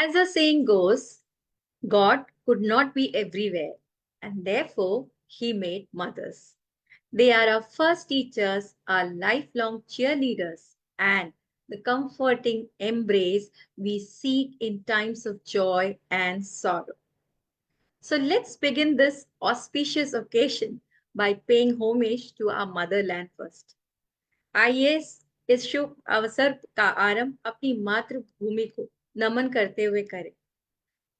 As the saying goes, God could not be everywhere, and therefore He made mothers. They are our first teachers, our lifelong cheerleaders, and the comforting embrace we seek in times of joy and sorrow. So let's begin this auspicious occasion by paying homage to our motherland first. आइए इस शुभ अवसर का आरंभ अपनी मातृभूमि को नमन करते हुए करें।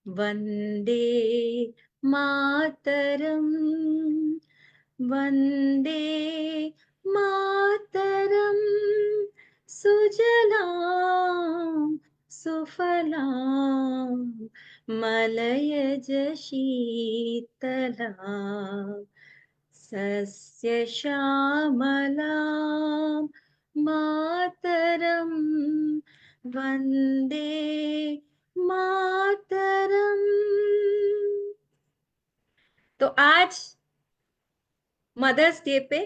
वंदे मातरम, वंदे मातरम, सुजलाम सुफलाम मलयज शीतलाम सस्य श्यामलाम मातरम वंदे मातरम। तो आज मदर्स डे पे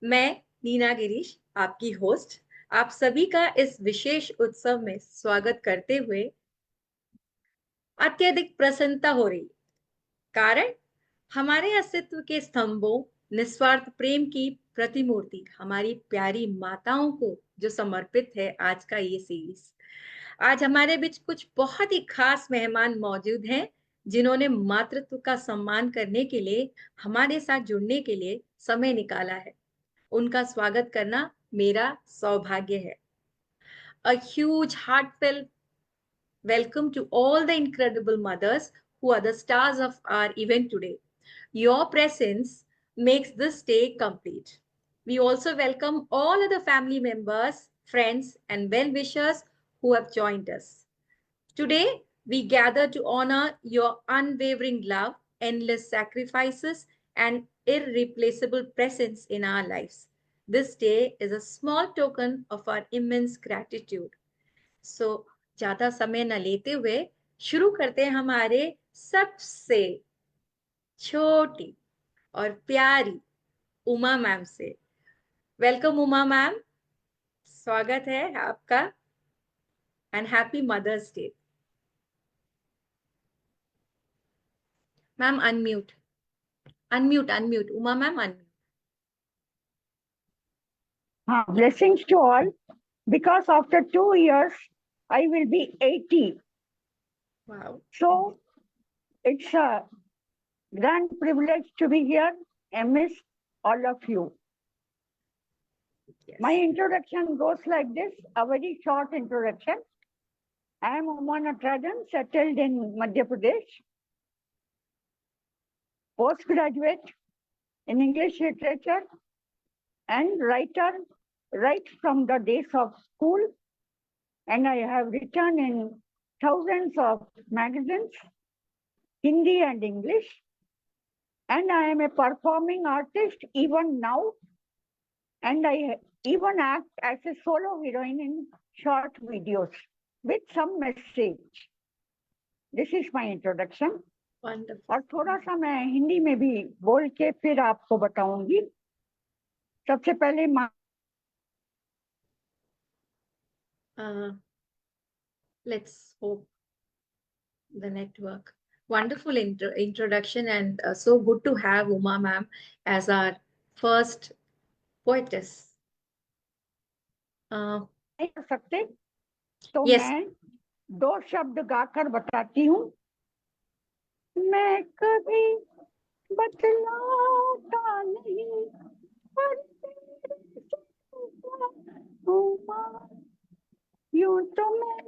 मैं नीना गिरीश, आपकी होस्ट, आप सभी का इस विशेष उत्सव में स्वागत करते हुए अत्यधिक प्रसन्नता हो रही। कारण हमारे अस्तित्व के स्तंभों, निस्वार्थ प्रेम की प्रतिमूर्ति हमारी प्यारी माताओं को जो समर्पित है आज का ये सीरीज। आज हमारे बीच कुछ बहुत ही खास मेहमान मौजूद हैं जिन्होंने मातृत्व का सम्मान करने के लिए, हमारे साथ जुड़ने के लिए समय निकाला है। उनका स्वागत करना मेरा सौभाग्य है। A huge heartfelt welcome to all the incredible mothers who are the stars of our event today. Your presence makes this day complete. We also welcome all other family members, friends, and well-wishers who have joined us. Today, we gather to honor your unwavering love, endless sacrifices, and irreplaceable presence in our lives. This day is a small token of our immense gratitude. So, ज्यादा समय न लेते हुए शुरू करते हैं हमारे सबसे छोटी और प्यारी उमा मैम से। वेलकम उमा मैम, स्वागत है आपका and happy mother's day. Ma'am unmute, unmute, unmute, Uma ma'am unmute. हाँ, blessings to all. Because after 2 years, I will be 80. Wow. So it's a grand privilege to be here amidst all of you. Yes. My introduction goes like this, a very short introduction. I am Uma Natarajan, settled in Madhya Pradesh, postgraduate in English literature and writer right from the days of school. And I have written in thousands of magazines, Hindi and English. And I am a performing artist even now. And I even act as a solo heroine in short videos with some message. This is my introduction. Wonderful. और थोड़ा सा मैं हिंदी में भी बोल के फिर आपको बताऊंगी। सबसे पहले let's hope the network. Wonderful introduction, and so good to have Uma ma'am as our first poetess. नहीं कर सकते तो Yes. मैं 2 शब्द गाकर बताती हूँ। मैं कभी बतलाता नहीं पर यूं तो मैं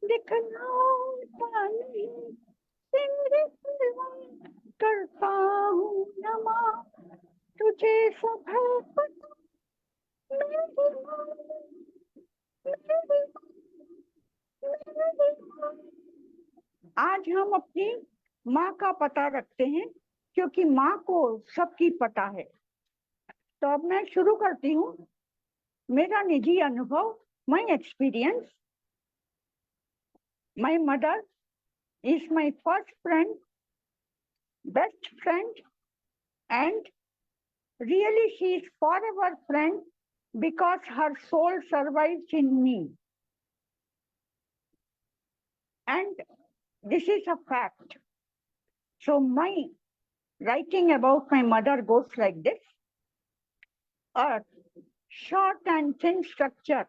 दिखलाता नहीं, तेरे सिवा करता हूँ नमा, तुझे सब है पता मेरी माँ, मेरी माँ। आज हम अपनी माँ का पता रखते हैं क्योंकि माँ को सबकी पता है। तो अब मैं शुरू करती हूँ मेरा निजी अनुभव, my experience. My mother is my first friend, best friend, and really she is forever friend because her soul survives in me. And This is a fact. So my writing about my mother goes like this. A short and thin structure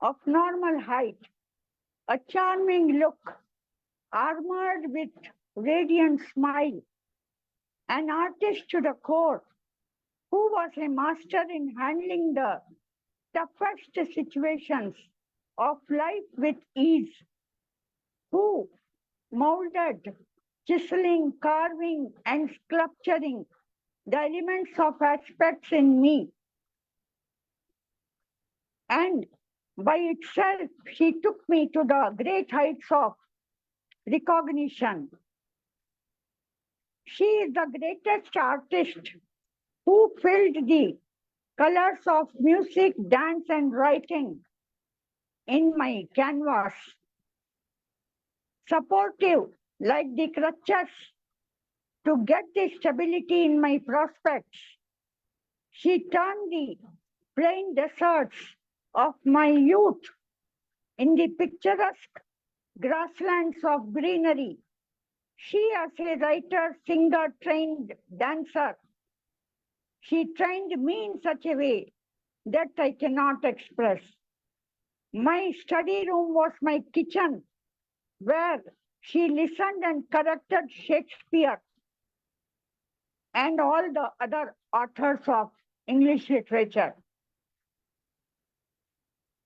of normal height, a charming look, armored with radiant smile, an artist to the core, who was a master in handling the toughest situations of life with ease, who molded, chiseling, carving, and sculpturing the elements of aspects in me. And by itself, she took me to the great heights of recognition. She is the greatest artist who filled the colors of music, dance, and writing in my canvas. Supportive like the crutches to get the stability in my prospects. She turned the plain deserts of my youth in the picturesque grasslands of greenery. She, as a writer, singer, trained dancer, she trained me in such a way that I cannot express. My study room was my kitchen, where she listened and corrected Shakespeare and all the other authors of English literature.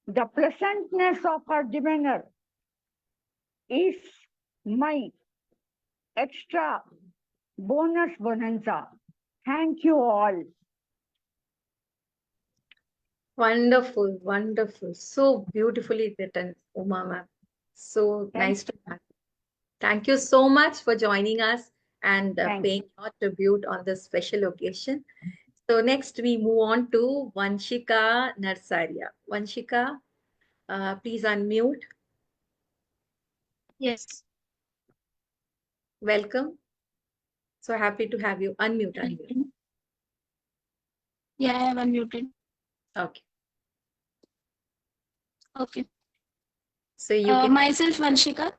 The pleasantness of her demeanor is my extra bonus bonanza. Thank you all. Wonderful, wonderful. So beautifully written, Uma ma'am. So nice to have you. Thank you so much for joining us and paying your tribute on this special occasion. So next we move on to Vanshika Narsaria. Vanshika, please unmute. Yes. Welcome. So happy to have you. Unmute. Yeah, I have unmuted. Okay. Okay. So you can... Myself, Vanshika.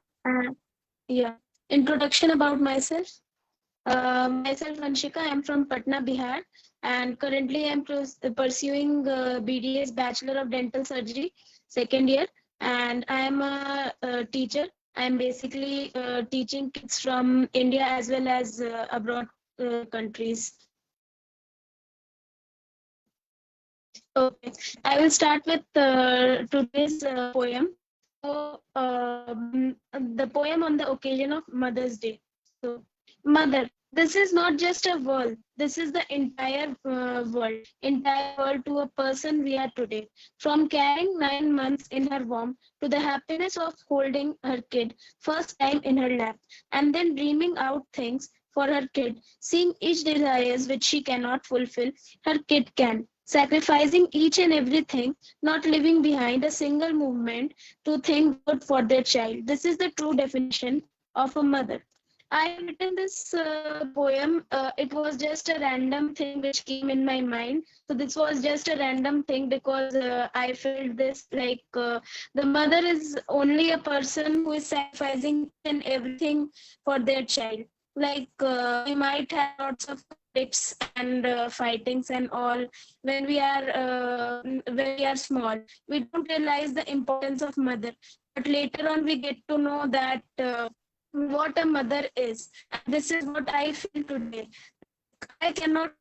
Yeah. Introduction about myself. Myself, Vanshika. I'm from Patna, Bihar, and currently I'm pursuing BDS, Bachelor of Dental Surgery, second year, and I am a teacher. I'm basically teaching kids from India as well as abroad countries. Okay, I will start with today's poem. So, the poem on the occasion of Mother's Day. So, Mother, this is not just a world. This is the entire world to a person we are today. From carrying 9 months in her womb to the happiness of holding her kid first time in her lap, and then dreaming out things for her kid, seeing each desires which she cannot fulfill, her kid can. Sacrificing each and everything, not leaving behind a single movement to think good for their child. This is the true definition of a mother. I have written this poem. It was just a random thing which came in my mind. So this was just a random thing because I felt this like the mother is only a person who is sacrificing and everything for their child. Like we might have lots of conflicts and fightings and all when we are small. We don't realize the importance of mother, but later on we get to know that what a mother is. And this is what I feel today. I cannot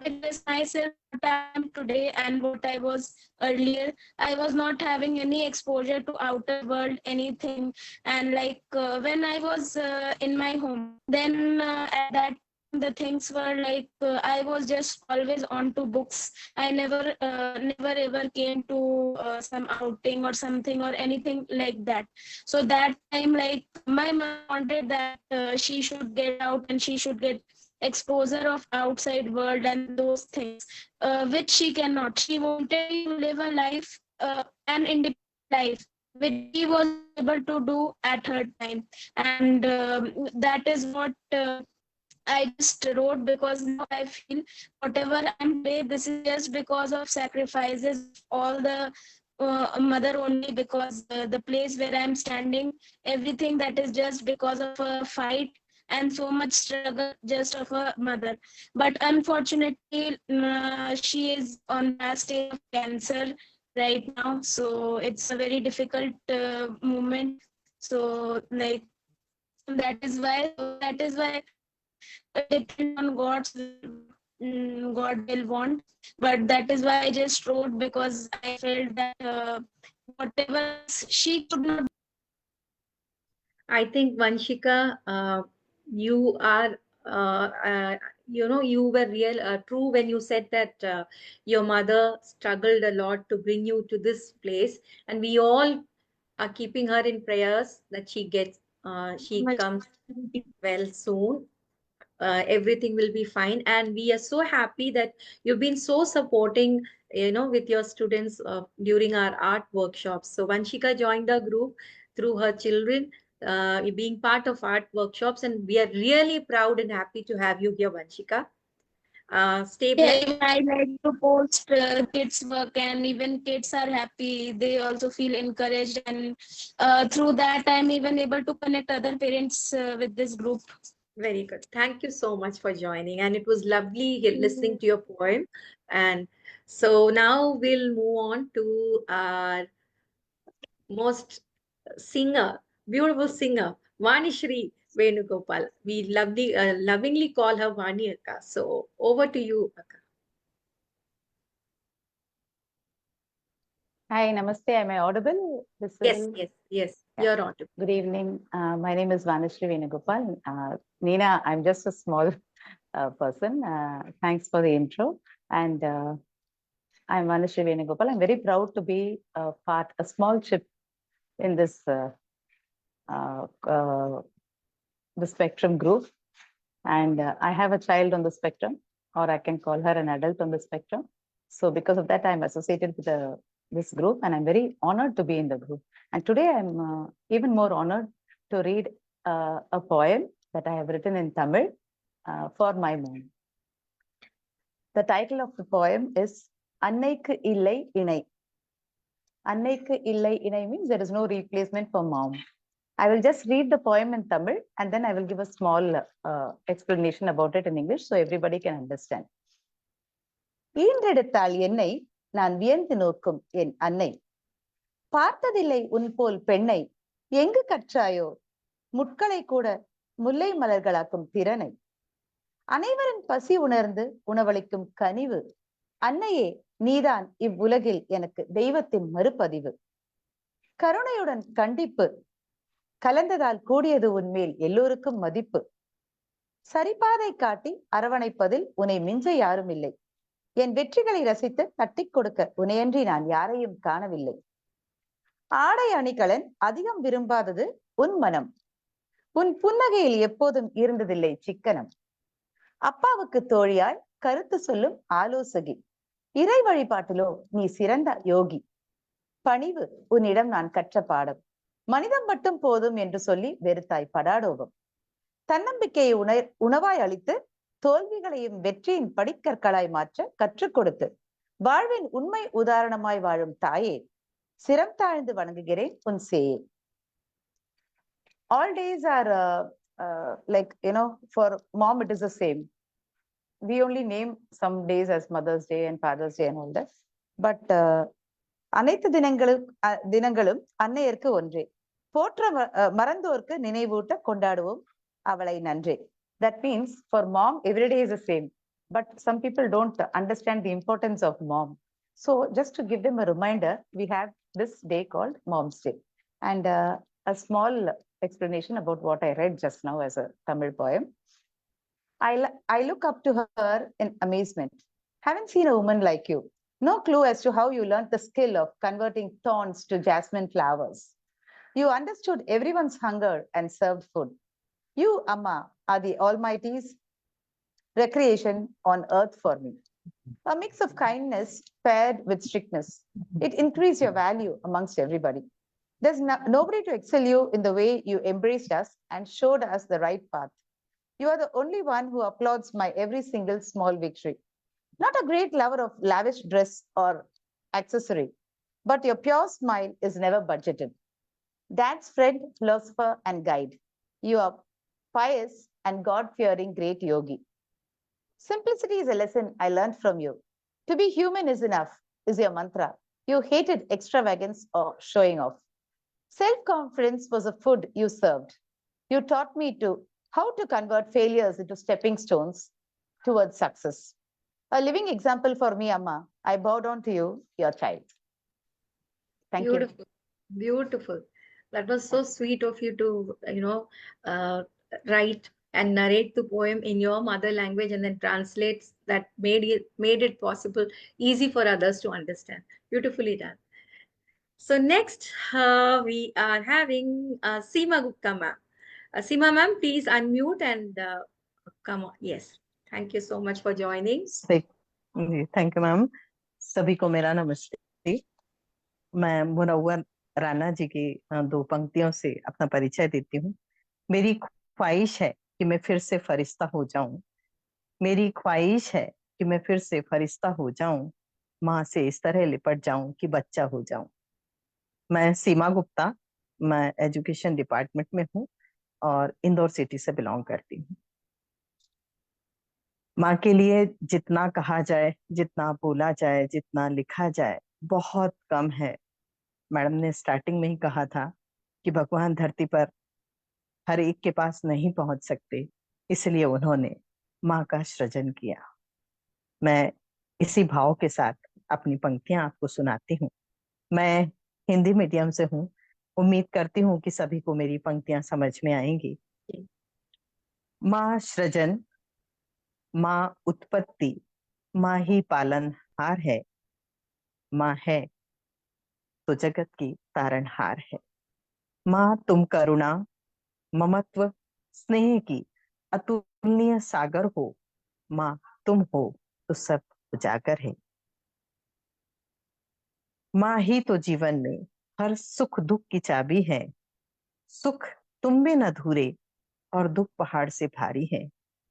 express myself what I am today and what I was earlier. I was not having any exposure to outer world, anything. And like when I was in my home, then at that the things were like I was just always on to books. I never ever came to some outing or something or anything like that. So that time, like my mom wanted that she should get out and she should get exposure of outside world and those things which she cannot. She wanted to live a life, an independent life, which she was able to do at her time. And that is what I just wrote, because now I feel whatever I'm today, this is just because of sacrifices, all the mother only, because the place where I'm standing, everything that is just because of a fight and so much struggle just of a mother. But unfortunately, she is on the stage of cancer right now, so it's a very difficult moment. So like that is why depend on God will want. But that is why I just wrote, because I felt that whatever she could not. I think Vanshika, you are, you were true when you said that your mother struggled a lot to bring you to this place, and we all are keeping her in prayers that she comes well soon. Everything will be fine, and we are so happy that you've been so supporting, with your students during our art workshops. So Vanshika joined the group through her children, being part of art workshops, and we are really proud and happy to have you here, Vanshika. Stay Yeah, blessed. even I like to post kids' work, and even kids are happy. They also feel encouraged, and through that, I'm even able to connect other parents with this group. Very good. Thank you so much for joining. And it was lovely listening to your poem. And so now we'll move on to our most beautiful singer, Vanishri Venugopal. We lovingly call her Vani Akka. So over to you, Akka. Hi, namaste. Am I audible? Yes, Visible? yes, yes. Yeah. You're on to. Good evening. My name is Vanishri Venugopal. Nina, I'm just a small person. Thanks for the intro. And I'm Vanishri Venugopal. I'm very proud to be a small chip in this uh, uh, the spectrum group. And I have a child on the spectrum, or I can call her an adult on the spectrum. So because of that, I'm associated with this group, and I'm very honored to be in the group. And today I'm even more honored to read a poem that I have written in Tamil for my mom. The title of the poem is Annaikku Illai Inai. Annaikku Illai Inai means there is no replacement for mom. I will just read the poem in Tamil, and then I will give a small explanation about it in English so everybody can understand. ஈன்றெடுத்தாள் என்னை நான் வியந்து நோக்கும் என் அன்னை, பார்த்ததில்லை உன்போல் பெண்ணை, எங்கு கற்றாயோ முட்களை கூட முல்லை மலர்களாக்கும் திறனை, அனைவரின் பசி உணர்ந்து உணவளிக்கும் கனிவு, அன்னையே நீதான் இவ்வுலகில் எனக்கு தெய்வத்தின் மறுபதிவு, கருணையுடன் கண்டிப்பு கலந்ததால் கூடியது உன்மேல் எல்லோருக்கும் மதிப்பு, சரிபாதை காட்டி அரவணைப்பதில் உன்னை மிஞ்ச யாரும் இல்லை, என் வெற்றிகளை ரசித்து தட்டி கொடுக்க உனையன்றி நான் யாரையும் காணவில்லை, ஆடை அணிகலன் அதிகம் விரும்பாதது உன் மனம், உன் புன்னகையில் எப்போதும் இருந்ததில்லை சிக்கனம், அப்பாவுக்கு தோழியாய் கருத்து சொல்லும் ஆலோசகி, இறை வழிபாட்டிலோ நீ சிறந்த யோகி, பணிவு உன்னிடம் நான் கற்ற பாடம், மனிதம் மட்டும் போதும் என்று சொல்லி வெறுத்தாய் படாடோபம், தன்னம்பிக்கையை உணவாய் அளித்து தோல்விகளையும் வெற்றியின் படிக்கற்களாய் மாற்ற கற்றுக் கொடுத்து வாழ்வின் உண்மை உதாரணமாய் வாழும் தாயே, சிரம் தாழ்ந்து வணங்குகிறேன் உன் சேயே. All days are like, for mom it is the same. We only name some days as Mother's Day and Father's Day and all that. But அனைத்து தினங்களும் அன்னையருக்கு ஒன்றே, போற்ற மறந்தோர்க்கு நினைவூட்ட கொண்டாடுவோம் அவளை நன்றே. That means for mom every day is the same, but some people don't understand the importance of mom. So just to give them a reminder, we have this day called Mom's Day. And a small explanation about what I read just now as a Tamil poem. I look up to her in amazement. Haven't seen a woman like you. No clue as to how you learned the skill of converting thorns to jasmine flowers. You understood everyone's hunger and served food. You, Amma, are the Almighty's recreation on earth for me. A mix of kindness paired with strictness. It increased your value amongst everybody. There's nobody to excel you in the way you embraced us and showed us the right path. You are the only one who applauds my every single small victory. Not a great lover of lavish dress or accessory. but your pure smile is never budgeted. Dad's friend, philosopher, and guide. You are pious and God-fearing great yogi. Simplicity is a lesson I learned from you. To be human is enough, is your mantra. You hated extravagance or showing off. Self-confidence was a food you served. You taught me how to convert failures into stepping stones towards success. A living example for me, Amma. I bow down to you, your child. Thank you. Beautiful, beautiful. That was so sweet of you to, uh, write and narrate the poem in your mother language and then translate that made it possible, easy for others to understand. Beautifully done. So next, we are having Seema Gupta ma'am. Seema ma'am, please unmute and come on. Yes, thank you so much for joining. Thank you ma'am. सभी को मेरा नमस्ते। मैं मुनव्वर राणा जी की दो पंक्तियों से अपना परिचय देती हूँ। मेरी ख्वाहिश है कि मैं फिर से फरिश्ता हो जाऊं। मेरी ख्वाहिश है कि मैं फिर से फरिश्ता हो जाऊं, माँ से इस तरह लिपट जाऊं कि बच्चा हो जाऊं। मैं सीमा गुप्ता, मैं एजुकेशन डिपार्टमेंट में हूँ और इंदौर सिटी से बिलोंग करती हूँ। माँ के लिए जितना कहा जाए, जितना बोला जाए, जितना लिखा जाए, बहुत कम है। मैडम ने स्टार्टिंग में ही कहा था कि भगवान धरती पर हर एक के पास नहीं पहुंच सकते, इसलिए उन्होंने माँ का सृजन किया। मैं इसी भाव के साथ अपनी पंक्तियां आपको सुनाती हूँ। मैं हिंदी मीडियम से हूँ, उम्मीद करती हूँ कि सभी को मेरी पंक्तियां समझ में आएंगी। माँ सृजन, माँ उत्पत्ति, माँ ही पालनहार है। माँ है तो जगत की तारनहार है। माँ तुम करुणा, ममत्व, स्नेह की अतुलनीय सागर हो। माँ तुम हो तो सब उजागर है। माँ ही तो जीवन में हर सुख दुख की चाबी है। सुख तुम बिन अधूरे और दुख पहाड़ से भारी है।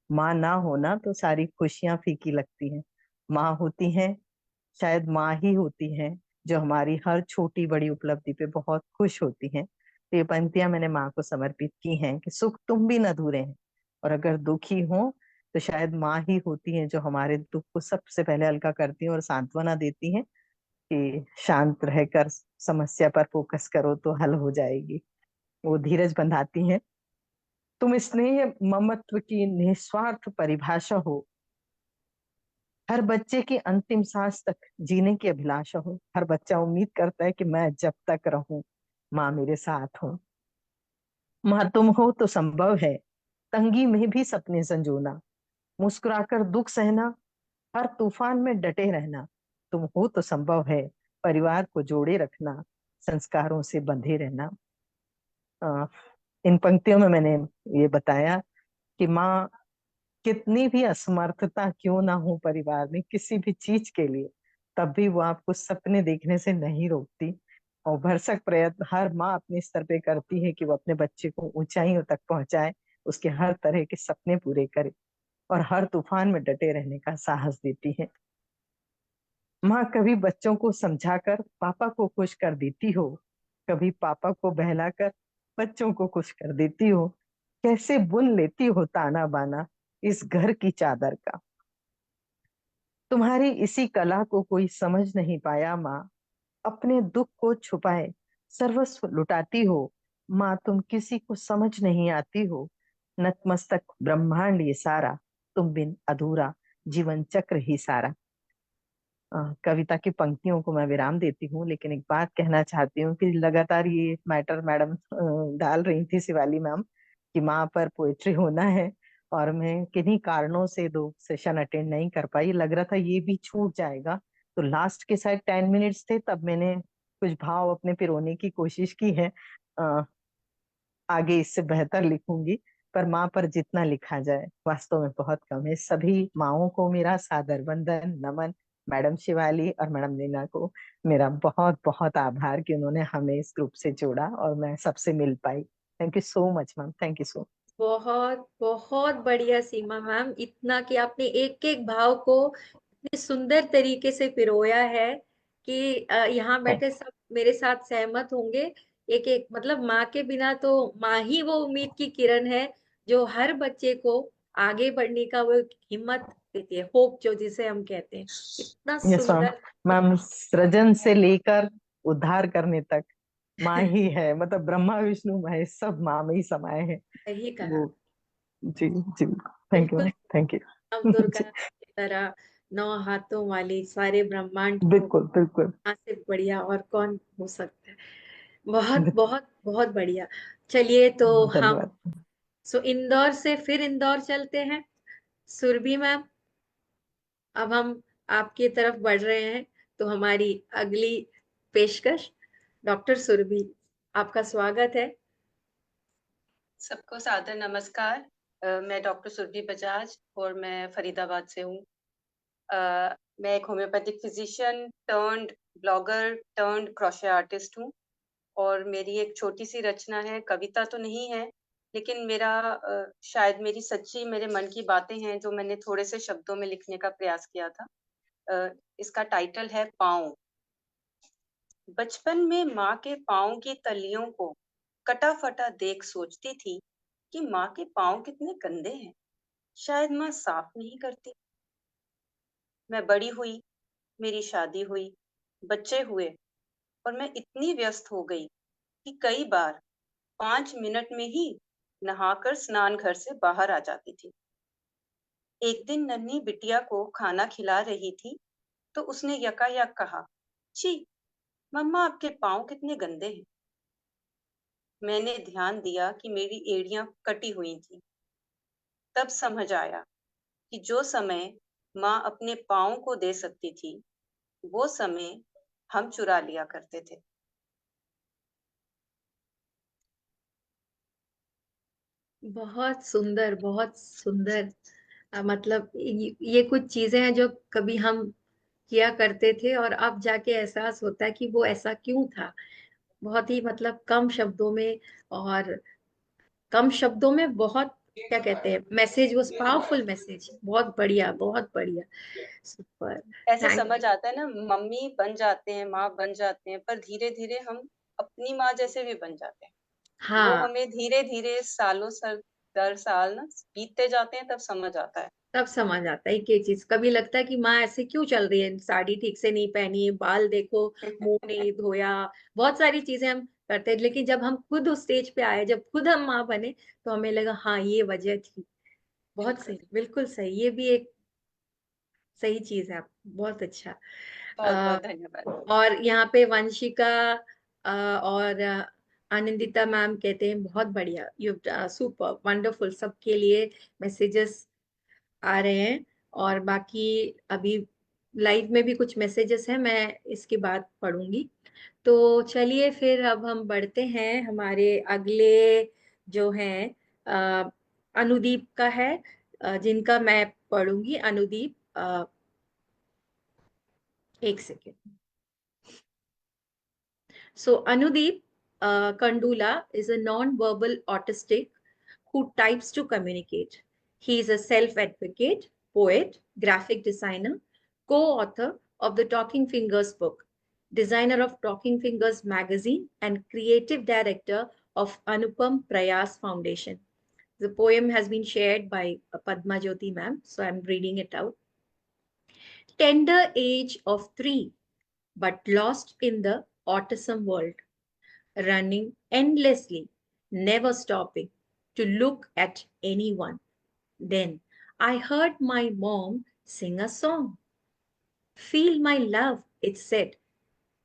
माँ ना होना तो सारी खुशियां फीकी लगती हैं। माँ होती है, शायद माँ ही होती है जो हमारी हर छोटी बड़ी उपलब्धि पे बहुत खुश होती हैं। तो ये पंक्तियां मैंने माँ को समर्पित की हैं कि सुख तुम भी न अधूरे हैं, और अगर दुखी हो तो शायद माँ ही होती है जो हमारे दुख को सबसे पहले हल्का करती है और सांत्वना देती है कि शांत रहकर समस्या पर फोकस करो तो हल हो जाएगी। वो धीरज बंधाती हैं। तुम स्नेह ममत्व की निस्वार्थ परिभाषा हो। हर बच्चे की अंतिम सांस तक जीने की अभिलाषा हो। हर बच्चा उम्मीद करता है कि मैं जब तक रहूं माँ मेरे साथ हो। माँ तुम हो तो संभव है तंगी में भी सपने संजोना, मुस्कुराकर दुख सहना, हर तूफान में डटे रहना। तुम हो तो संभव है परिवार को जोड़े रखना, संस्कारों से बंधे रहना। इन पंक्तियों में मैंने ये बताया कि माँ कितनी भी असमर्थता क्यों ना हो परिवार में किसी भी चीज के लिए, तब भी वो आपको सपने देखने से नहीं रोकती, और भरसक प्रयत्न हर माँ अपने स्तर पे करती है कि वो अपने बच्चे को ऊंचाइयों तक पहुंचाए, उसके हर तरह के सपने पूरे करे और हर तूफान में डटे रहने का साहस देती है। माँ कभी बच्चों को समझाकर पापा को खुश कर देती हो, कभी पापा को बहलाकर बच्चों को खुश कर देती हो। कैसे बुन लेती हो ताना बाना इस घर की चादर का। तुम्हारी इसी कला को कोई समझ नहीं पाया माँ, अपने दुख को छुपाए सर्वस्व लुटाती हो। माँ तुम किसी को समझ नहीं आती हो, नतमस्तक ब्रह्मांड ये सारा, तुम बिन अधूरा जीवन चक्र ही सारा। कविता की पंक्तियों को मैं विराम देती हूँ, लेकिन एक बात कहना चाहती हूँ कि लगातार ये मैटर मैडम डाल रही थी, शिवाली मैम, कि माँ पर पोएट्री होना है, और मैं किन्हीं कारणों से 2 सेशन अटेंड नहीं कर पाई। लग रहा था ये भी छूट जाएगा, तो लास्ट के शायद 10 मिनट्स थे, तब मैंने कुछ भाव अपने पिरोने की कोशिश की है। आगे इससे बेहतर लिखूंगी, पर माँ पर जितना लिखा जाए वास्तव में बहुत कम है। सभी माँओं को मेरा सादर वंदन नमन। मैडम शिवाली और मैडम नीना को मेरा बहुत बहुत आभार कि उन्होंने हमें इस ग्रुप से जोड़ा और मैं सबसे मिल पाई। Thank you so much ma'am, thank you so much. बहुत बहुत बढ़िया सीमा मैम, इतना कि आपने एक एक भाव को इतने सुंदर तरीके से पिरोया है कि यहाँ बैठे सब मेरे साथ सहमत होंगे। एक एक मतलब माँ के बिना तो माँ ही वो उम्मीद की किरण है जो हर बच्चे को आगे बढ़ने का वो हिम्मत देती है, होप जो जिसे हम कहते हैं। इतना यस मैम। सुंदर। मैम, सृजन से लेकर उद्धार करने तक माँ ही है, मतलब ब्रह्मा विष्णु महेश सब माँ में ही समाये हैं। सही कहा। वो जी जी, थैंक यू बिल्कुल थैंक यू। नव दुर्गा जी, की तरह 9 हाथों वाली सारे ब्रह्मांड को बिल्कुल बिल्कुल। माँ से बढ़िया और कौन हो सकता है। बहुत बहुत बहुत बढ़िया। चलिए तो हम धन्यवाद। इंदौर से फिर इंदौर चलते हैं। सुरभि मैम, अब हम आपकी तरफ बढ़ रहे हैं, तो हमारी अगली पेशकश डॉक्टर सुरभि, आपका स्वागत है। सबको सादर नमस्कार। मैं डॉक्टर सुरभि बजाज और मैं फरीदाबाद से हूँ। मैं एक homeopathic physician turned blogger turned crochet artist हूँ और मेरी एक छोटी सी रचना है, कविता तो नहीं है लेकिन मेरा शायद मेरी सच्ची मेरे मन की बातें हैं जो मैंने थोड़े से शब्दों में लिखने का प्रयास किया था। इसका टाइटल है पाँव। बचपन में माँ के पाँव की तलियों को कटा फटा देख सोचती थी कि माँ के पाँव कितने गंदे हैं, शायद माँ साफ नहीं करती। मैं बड़ी हुई, मेरी शादी हुई, बच्चे हुए और मैं इतनी व्यस्त हो गई कि कई बार 5 मिनट में ही नहाकर स्नान घर से बाहर आ जाती थी। एक दिन नन्ही बिटिया को खाना खिला रही थी तो उसने यकायक कहा, छी, मम्मा आपके पाँव कितने गंदे हैं। मैंने ध्यान दिया कि मेरी एड़ियां कटी हुई थी। तब समझ आया कि जो समय माँ अपने पाँव को दे सकती थी, वो समय हम चुरा लिया करते थे। बहुत सुंदर, बहुत सुंदर। मतलब ये कुछ चीजें हैं जो कभी हम किया करते थे और अब जाके एहसास होता है कि वो ऐसा क्यों था। बहुत ही मतलब कम शब्दों में, और कम शब्दों में बहुत, क्या कहते हैं, मैसेज, वो पावरफुल मैसेज। बहुत बढ़िया, बहुत बढ़िया। सुपर। ऐसे थैंक समझ यू। आता है ना, मम्मी बन जाते हैं, माँ बन जाते हैं, पर धीरे धीरे हम अपनी माँ जैसे भी बन जाते हैं। वो हाँ, हमें धीरे धीरे सालों दर साल ना बीतते जाते हैं, तब समझ आता है। तब समझ आता है कि ये चीज। कभी लगता है कि माँ ऐसे क्यों चल रही है, साड़ी ठीक से नहीं पहनी है, बाल देखो, मुंह नहीं धोया, बहुत सारी चीजें हम करते हैं। लेकिन जब हम खुद उस स्टेज पे आए, जब खुद हम माँ बने, तो हमें लगा हाँ ये वजह थी। बहुत बिल्कुल। सही, बिल्कुल सही। ये भी एक सही चीज है। आप बहुत अच्छा। बहुत बहुत धन्यवाद। और यहाँ पे वंशिका और आनंदिता मैम कहते हैं बहुत बढ़िया, यू सुपर वंडरफुल। सबके लिए मैसेजेस आ रहे हैं। और बाकी अभी लाइव में भी कुछ मैसेजेस हैं, मैं इसके बाद पढ़ूंगी। तो चलिए फिर अब हम बढ़ते हैं हमारे अगले जो हैं, अ, अनुदीप का है, जिनका मैं पढ़ूंगी। अनुदीप, एक second. So Anudeep Kandula is a non-verbal autistic who types to communicate. He is a self-advocate, poet, graphic designer, co-author of the Talking Fingers book, designer of Talking Fingers magazine, and creative director of Anupam Prayas Foundation. The poem has been shared by Padma Jyoti ma'am, so I'm reading it out. Tender age of 3, but lost in the autism world, running endlessly, never stopping to look at anyone. Then I heard my mom sing a song. Feel my love, it said.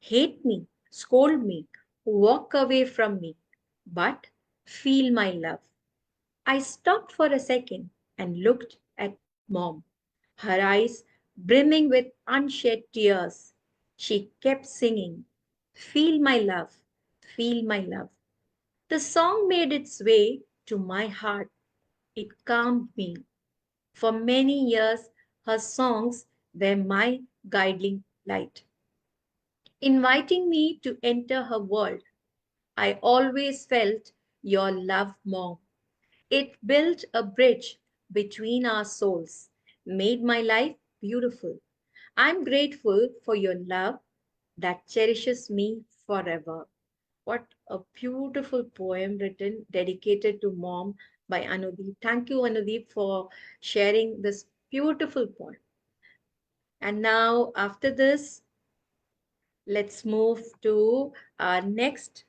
Hate me, scold me, walk away from me, but feel my love. I stopped for a second and looked at mom, her eyes brimming with unshed tears. She kept singing, Feel my love, feel my love. The song made its way to my heart. It calmed me. For many years, her songs were my guiding light, inviting me to enter her world. I always felt your love, Mom. It built a bridge between our souls, made my life beautiful. I'm grateful for your love, that cherishes me forever. What a beautiful poem written, dedicated to mom by Anudeep. Thank you, Anudeep, for sharing this beautiful poem. And now, after this, let's move to our next.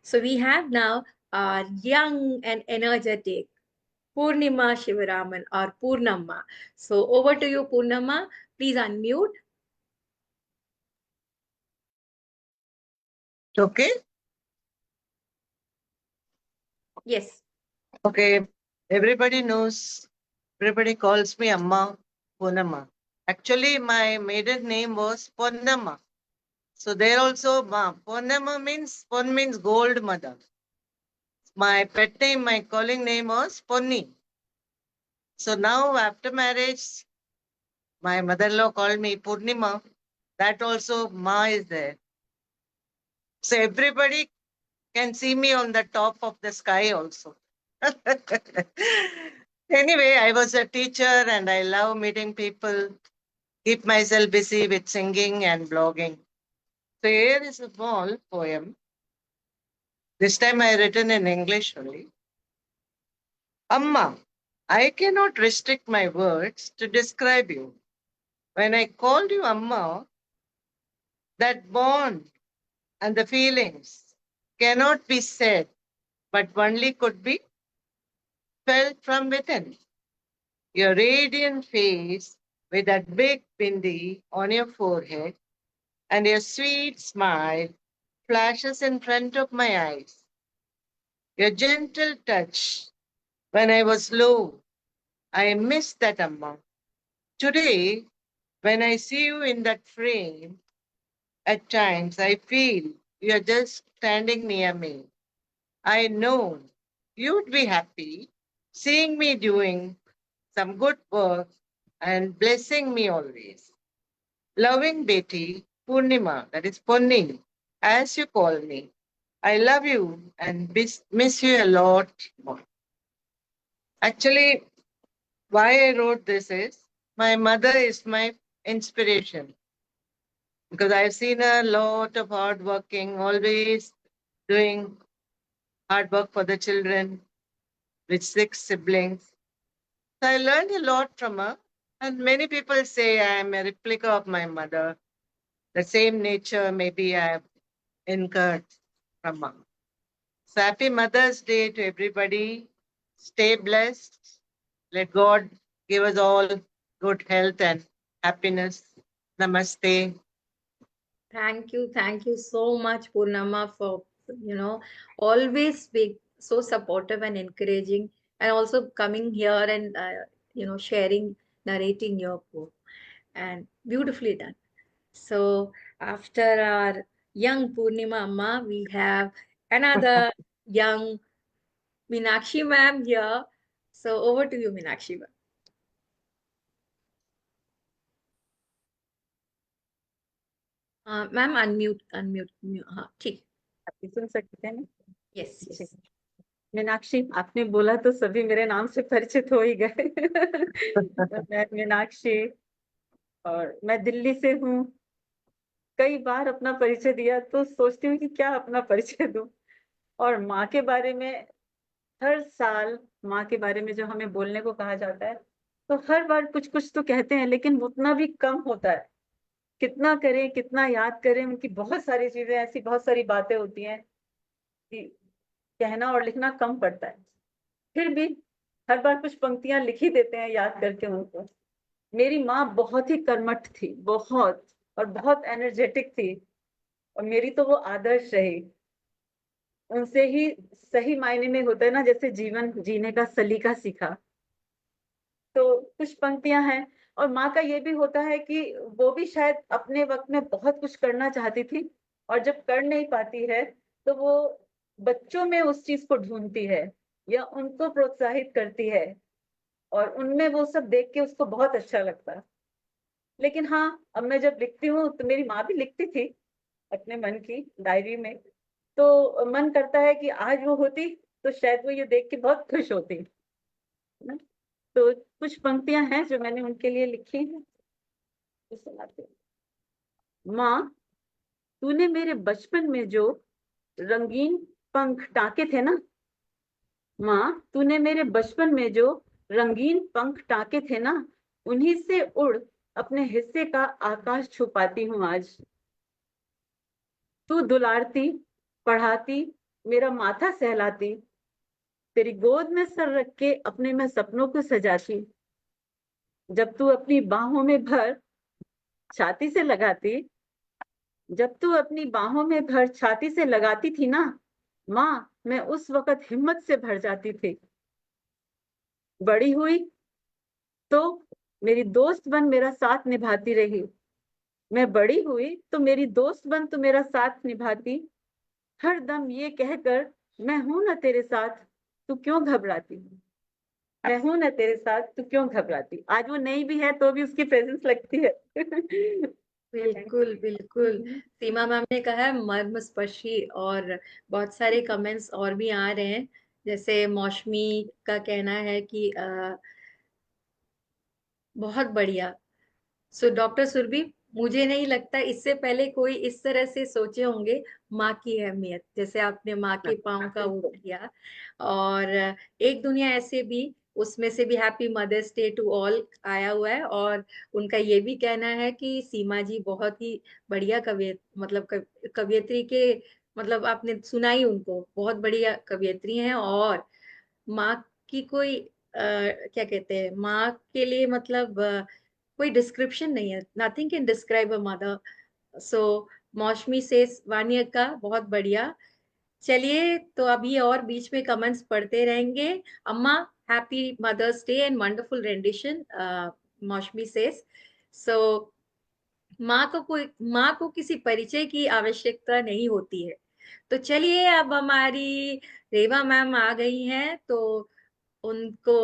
So we have now our young and energetic Purnima Shivaraman or Purnamma. So over to you, Purnamma. Please unmute. Okay. Yes. Okay. Everybody knows, everybody calls me Amma Purnamma. Actually, my maiden name was Ponnamma. So there also, Ponnamma means, Pon means gold mother. My pet name, my calling name was Ponni. So now after marriage, my mother-in-law called me Purnima. That also Ma is there. So everybody can see me on the top of the sky also. Anyway, I was a teacher and I love meeting people, keep myself busy with singing and blogging. So here is a small poem. This time I written in English only. Amma, I cannot restrict my words to describe you. When I called you Amma, that bond and the feelings cannot be said, but only could be felt from within. Your radiant face with that big bindi on your forehead and your sweet smile flashes in front of my eyes. Your gentle touch when I was low, I miss that, Amma. Today, when I see you in that frame, at times I feel you're just standing near me. I know you'd be happy seeing me doing some good work and blessing me always. Loving Betty, Purnima, that is Ponni, as you call me. I love you and miss you a lot more. Actually, why I wrote this is my mother is my inspiration because I've seen a lot of hard working, always doing hard work for the children with 6 siblings. So I learned a lot from her. And many people say I am a replica of my mother. The same nature maybe I have incurred from her. So happy Mother's Day to everybody. Stay blessed. Let God give us all good health and happiness. Namaste. Thank you so much, Purnamma, for always being so supportive and encouraging, and also coming here and sharing, narrating your book, and beautifully done. So after our young Purnima Amma, we have another young Meenakshi ma'am here. So over to you, Meenakshi ma'am. Ma'am, unmute. हाँ, ठीक. सुन सकते हैं ना? Yes, yes. Meenakshi, आपने बोला तो सभी मेरे नाम से परिचित हो ही गए। मैं मीनाक्षी और मैं दिल्ली से हूँ। कई बार अपना परिचय दिया तो सोचती हूँ कि क्या अपना परिचय दूं। और माँ के बारे में हर साल माँ के बारे में जो हमें बोलने को कहा जाता है तो हर बार कुछ कुछ तो कहते हैं, लेकिन उतना भी कम होता है। कितना करें, कितना याद करें, उनकी बहुत सारी चीजें ऐसी, बहुत सारी बातें होती हैं कि कहना और लिखना कम पड़ता है। फिर भी हर बार कुछ पंक्तियां लिख ही देते हैं याद करके उनको। मेरी माँ बहुत ही कर्मठ थी, बहुत, और बहुत एनर्जेटिक थी, और मेरी तो वो आदर्श रही। उनसे ही सही मायने में होता है ना, जैसे जीवन जीने का सलीका सीखा। तो कुछ पंक्तियां हैं। और माँ का ये भी होता है कि वो भी शायद अपने वक्त में बहुत कुछ करना चाहती थी, और जब कर नहीं पाती है तो वो बच्चों में उस चीज को ढूंढती है या उनको प्रोत्साहित करती है, और उनमें वो सब देख के उसको बहुत अच्छा लगता है। लेकिन हाँ, अब मैं जब लिखती हूँ तो मेरी माँ भी लिखती थी अपने मन की डायरी में, तो मन करता है कि आज वो होती तो शायद वो ये देख के बहुत खुश होती, है ना? तो कुछ पंक्तियां हैं जो मैंने उनके लिए लिखी हैं। सुनाती हूँ। माँ, तूने मेरे बचपन में जो रंगीन पंख टाके थे ना, माँ, तूने मेरे बचपन में जो रंगीन पंख टाके थे ना, उन्हीं से उड़ अपने हिस्से का आकाश छुपाती हूँ आज। तू दुलारती, पढ़ाती, मेरा माथा सहलाती, तेरी गोद में सर रख के अपने मैं सपनों को सजाती। जब तू अपनी बाहों में भर छाती से लगाती, जब तू अपनी बाहों में भर छाती से लगाती थी ना, माँ, मैं उस वक्त हिम्मत से भर जाती थी। बड़ी हुई तो मेरी दोस्त बन मेरा साथ निभाती रही। मैं बड़ी हुई तो मेरी दोस्त बन तू मेरा साथ निभाती, हर दम ये कहकर मैं हूं ना तेरे साथ, तू क्यों घबराती। मैं हूं ना तेरे साथ, तू क्यों घबराती। आज वो नहीं भी है तो भी उसकी प्रेजेंस लगती है। बिल्कुल बिल्कुल, सीमा मैम ने कहा है मर्म स्पर्शी, और बहुत सारे कमेंट्स और भी आ रहे हैं। जैसे मौसमी का कहना है कि बहुत बढ़िया। सो डॉक्टर सुरभि, मुझे नहीं लगता इससे पहले कोई इस तरह से सोचे होंगे माँ की अहमियत, जैसे आपने माँ के पाँव का वो किया। और एक दुनिया ऐसे भी, उसमें से भी happy mother's day to all आया हुआ है। और उनका ये भी कहना है कि सीमा जी बहुत ही बढ़िया मतलब कवियत्री के, मतलब आपने सुना ही, उनको बहुत बढ़िया कवियत्री हैं। और माँ की कोई क्या कहते हैं, माँ के लिए मतलब कोई डिस्क्रिप्शन नहीं है, nothing can describe a mother. So Mausami से वानिया का बहुत बढ़िया। चलिए, तो अभी और बीच में कमेंट्स पढ़ते रहेंगे। अम्मा, happy mother's day and wonderful rendition, Mausami सेस। सो माँ को किसी परिचय की आवश्यकता नहीं होती है। तो चलिए, अब हमारी रेवा मैम आ गई हैं, तो उनको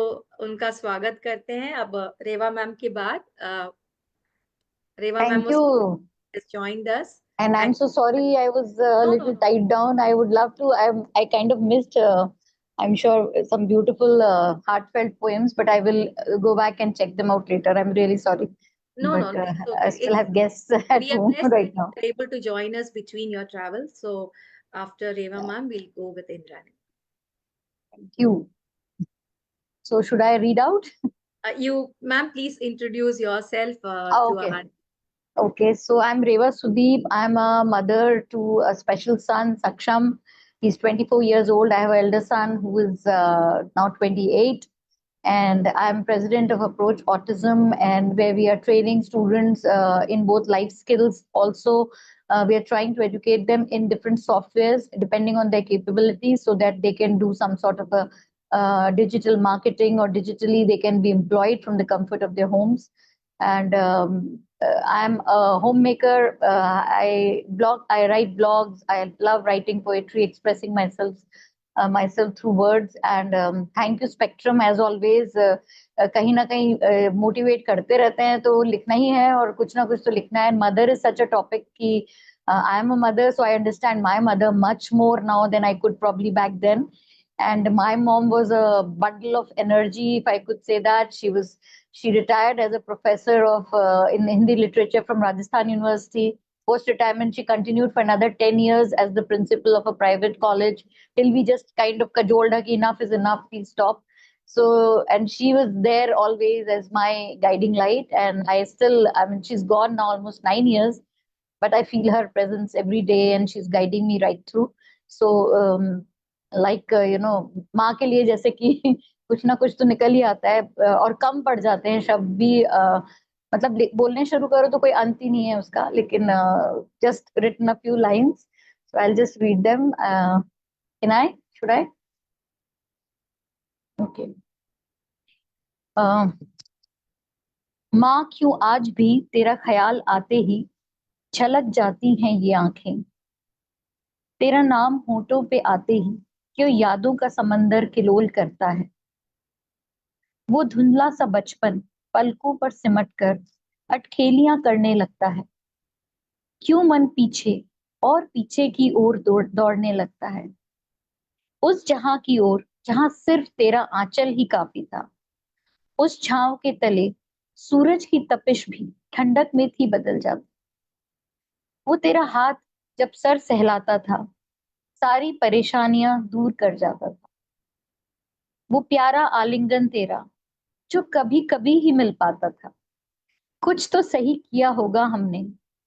उनका स्वागत करते हैं। अब रेवा मैम के बाद रेवा ma'am Thank you. has joined us. And I'm And so sorry I was a no, little no, tied down. I would love to. I kind of missed, I'm sure, some beautiful, heartfelt poems, but I will go back and check them out later. I'm really sorry. no, But no, it's I okay. still have guests at We are home blessed right that now. you were able to join us between your travels. So after Reva ma'am, we'll go with Indrani. Thank you. So should I read out? You, ma'am, please introduce yourself to Okay. our. Okay, so I'm Reva Sudeep. I'm a mother to a special son, Saksham. He's 24 years old. I have an elder son who is now 28. And I'm president of Approach Autism, and where we are training students in both life skills. Also, we are trying to educate them in different softwares depending on their capabilities so that they can do some sort of a digital marketing, or digitally they can be employed from the comfort of their homes. And I'm a homemaker. I write blogs. I love writing poetry, expressing myself through words. And thank you, Spectrum, as always. कहीं ना कहीं motivate करते रहते हैं, तो लिखना ही है और कुछ ना कुछ तो लिखना है. Mother is such a topic कि I am a mother, so I understand my mother much more now then I could probably back then. And my mom was a bundle of energy, if I could say that. She retired as a professor of in Hindi literature from Rajasthan University. Post retirement, she continued for another 10 years as the principal of a private college, till we just kind of cajoled her, enough is enough, please stop. So, and she was there always as my guiding light. And I mean, she's gone now almost 9 years, but I feel her presence every day, and she's guiding me right through. So, माँ के लिए जैसे कि कुछ ना कुछ तो निकल ही आता है, और कम पड़ जाते हैं शब्द भी. मतलब बोलने शुरू करो तो कोई अंत ही नहीं है उसका. लेकिन just written a few lines, so I'll just read them. Should I? Okay. माँ, क्यों आज भी तेरा ख्याल आते ही छलक जाती हैं ये आंखें. तेरा नाम होठों पे आते ही क्यों यादों का समंदर किलोल करता है. वो धुंधला सा बचपन पलकों पर सिमट कर अटखेलियां करने लगता है. क्यों मन पीछे और पीछे की ओर दौड़ने लगता है. उस जहां की ओर जहां सिर्फ तेरा आंचल ही काफी था. उस छांव के तले सूरज की तपिश भी ठंडक में थी बदल जाती। वो तेरा हाथ जब सर सहलाता था, सारी परेशानियां दूर कर जाता था। वो प्यारा आलिंगन तेरा जो कभी कभी ही मिल पाता था। कुछ तो सही किया होगा हमने,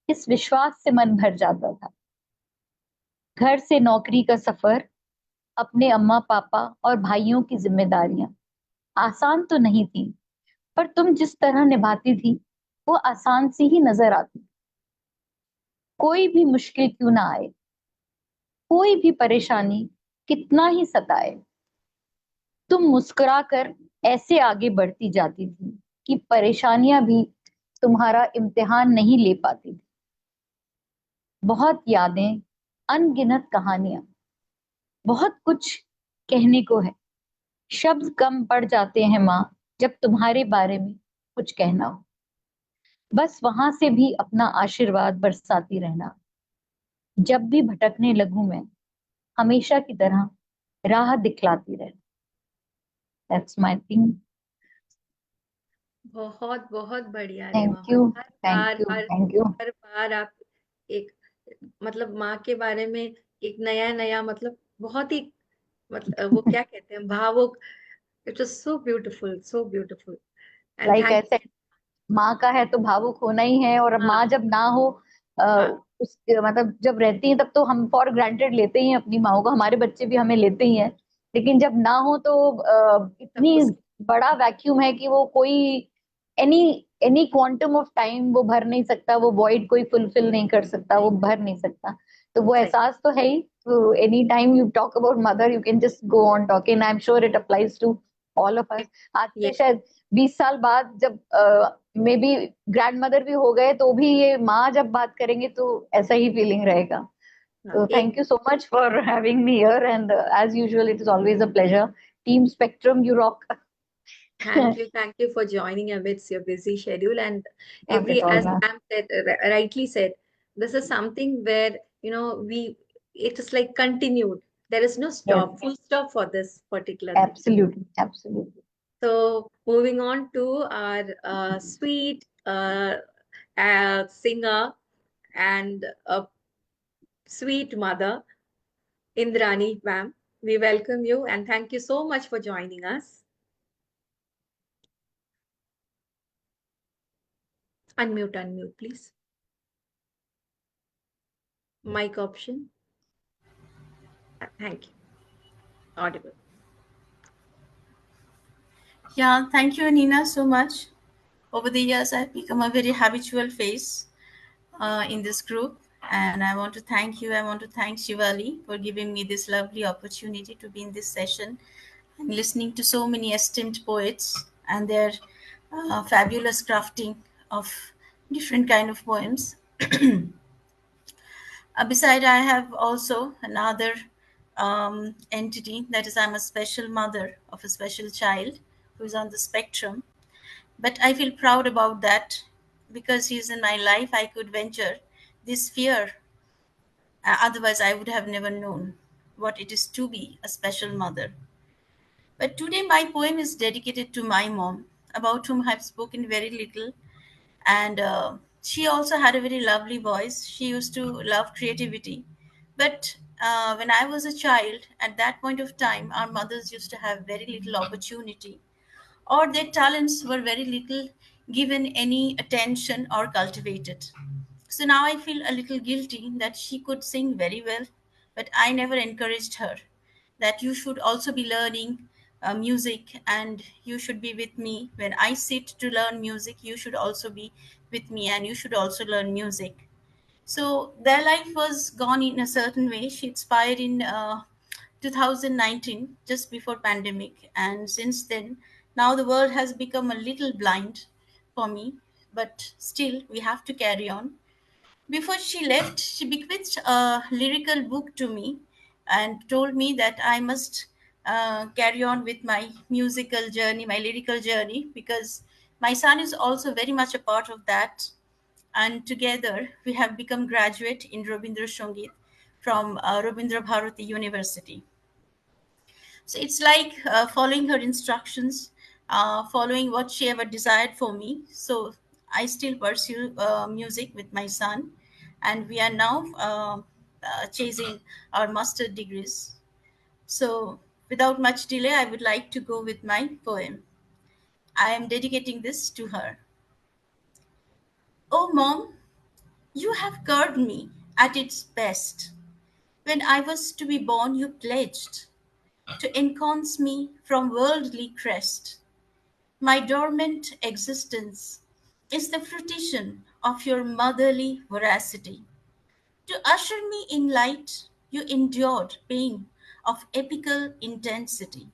इस विश्वास से मन भर जाता था। घर से नौकरी का सफर, अपने अम्मा पापा और भाइयों की जिम्मेदारियां आसान तो नहीं थी, पर तुम जिस तरह निभाती थी वो आसान सी ही नजर आती। कोई भी मुश्किल क्यों ना आए, कोई भी परेशानी कितना ही सताए, तुम मुस्कुराकर ऐसे आगे बढ़ती जाती थी कि परेशानियां भी तुम्हारा इम्तिहान नहीं ले पाती थी। बहुत यादें, अनगिनत कहानियां, बहुत कुछ कहने को है। शब्द कम पड़ जाते हैं माँ जब तुम्हारे बारे में कुछ कहना हो। बस वहां से भी अपना आशीर्वाद बरसाती रहना। जब भी भटकने लगूं मैं, हमेशा की तरह राह दिखलाती रहना। That's my thing. बहुत बहुत बढ़िया रे थैंक मोहन। यू, हर थैंक बार यू, हर थैंक यू। हर बार आप एक मतलब माँ के बारे में एक नया नया मतलब बहुत ही मतलब वो क्या कहते हैं भावुक। It was so beautiful, so beautiful and like thank ऐसे माँ का है तो भावुक होना ही है, और हाँ माँ जब ना हो हाँ उस मतलब जब रहती है तब तो हम फॉर ग्रांटेड लेते ही हैं अपनी माँ को, हमारे बच्चे भी हमें लेते ही हैं। लेकिन जब ना हो तो तब इतनी उस बड़ा वैक्यूम है कि वो कोई any any quantum of time वो भर नहीं सकता, वो वॉइड कोई फुलफिल नहीं कर सकता, वो भर नहीं सकता। तो वो सही एहसास तो है ही। तो any time you talk about mother you can just go on talking. I am sure it applies to all of us. आज ये से शायद 20 साल बाद जब मे बी ग्रैंड मदर भी हो गए तो भी ये माँ जब बात करेंगे तो ऐसा ही फीलिंग रहेगा। हाँ, So एक thank you so much for having me here, and as usual, it is always a pleasure. Team Spectrum, you rock. thank you for joining amidst your busy schedule and Not at all, as ma'am. Pam said, rightly said, this is something where we it is like continued. There is no Yes, stop, full stop for this particular thing. absolutely, absolutely. So moving on to our sweet singer and a sweet mother, Indrani ma'am. We welcome you and thank you so much for joining us. Unmute, please. Mic option. Thank you. Audible. Yeah, thank you, Nina, so much. Over the years, I've become a very habitual face in this group. And I want to thank you. I want to thank Shivali for giving me this lovely opportunity to be in this session and listening to so many esteemed poets and their fabulous crafting of different kind of poems. Beside, I have also another entity, that is, I'm a special mother of a special child who is on the spectrum. But I feel proud about that because he's in my life. I could venture this fear. Otherwise, I would have never known what it is to be a special mother. But today, my poem is dedicated to my mom, about whom I've spoken very little. And she also had a very lovely voice. She used to love creativity. But when I was a child, at that point of time, our mothers used to have very little opportunity, or their talents were very little given any attention or cultivated. So now I feel a little guilty that she could sing very well, but I never encouraged her that you should also be learning music and you should be with me. When I sit to learn music, you should also be with me and you should also learn music. So their life was gone in a certain way. She expired in 2019, just before pandemic, and since then, now the world has become a little blind for me. But still, we have to carry on. Before she left, she bequeathed a lyrical book to me and told me that I must carry on with my musical journey, my lyrical journey, because my son is also very much a part of that, and together we have become graduate in Rabindra Sangit from Rabindra Bharati University. So it's like following her instructions, following what she ever desired for me. So I still pursue music with my son, and we are now chasing our master degrees. So, without much delay, I would like to go with my poem. I am dedicating this to her. Oh, Mom, you have curbed me at its best. When I was to be born, you pledged to ensconce me from worldly crest. My dormant existence is the fruition of your motherly veracity. To usher me in light, you endured pain of epical intensity.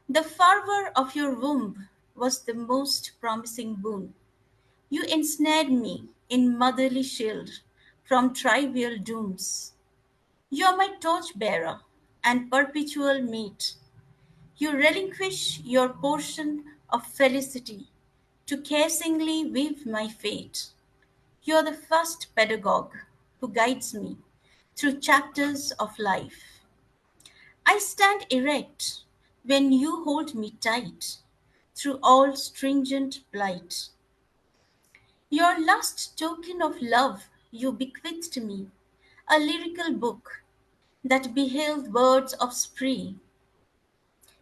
The fervor of your womb was the most promising boon. You ensnared me in motherly shield from trivial dooms. You are my torch-bearer and perpetual mate. You relinquish your portion of felicity to caressingly weave my fate. You are the first pedagogue who guides me through chapters of life. I stand erect when you hold me tight through all stringent blight. Your last token of love you bequeathed me, a lyrical book that beheld birds of spree.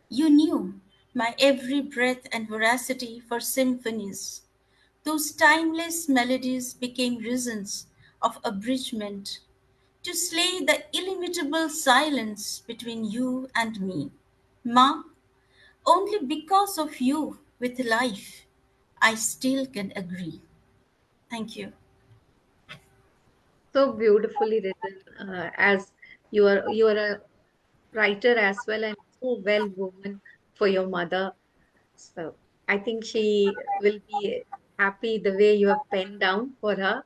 You knew my every breath and veracity for symphonies. Those timeless melodies became reasons of abridgment to slay the illimitable silence between you and me. Ma, only because of you with life, I still can agree. Thank you. So beautifully written, as you are a writer as well, and so well woman for your mother. So I think she will be happy the way you have penned down for her.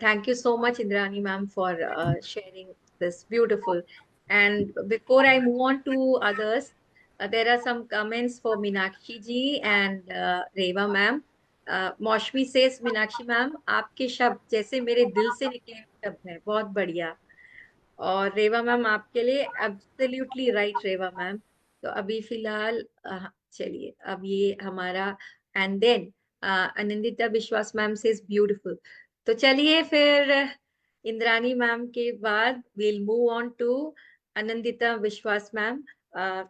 Thank you so much, Indrani ma'am, for sharing this beautiful. And before I move on to others, there are some comments for Meenakshi ji and Reva ma'am. Moushumi says Meenakshi ma'am आपके शब्द जैसे मेरे दिल से निकले शब्द हैं, बहुत बढ़िया। और रेवा मैम आपके लिए एब्सोल्युटली राइट रेवा मैम। तो अभी फिलहाल चलिए अब ये हमारा एंड देन आनंदिता विश्वास मैम से इज ब्यूटीफुल। तो चलिए फिर इंद्रानी मैम के बाद we'll move on to Anandita विश्वास ma'am.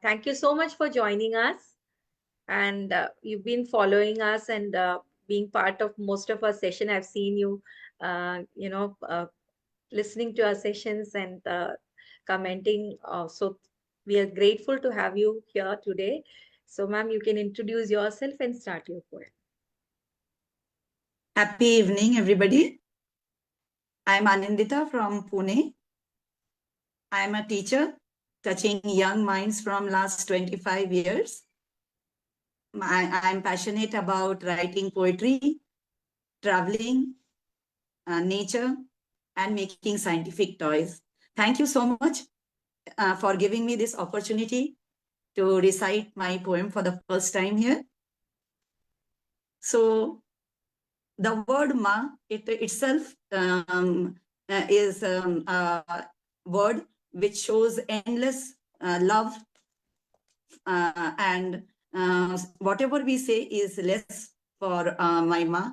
Thank you so much for joining us, and you've been following us and being part of most of our session. I've seen you listening to our sessions and commenting. So we are grateful to have you here today. So ma'am, you can introduce yourself and start your poem. Happy evening, everybody. I'm Anindita from Pune. I'm a teacher touching young minds from last 25 years. I'm passionate about writing poetry, traveling, nature, and making scientific toys. Thank you so much for giving me this opportunity to recite my poem for the first time here. So the word ma itself is a word which shows endless love, and whatever we say is less for my ma.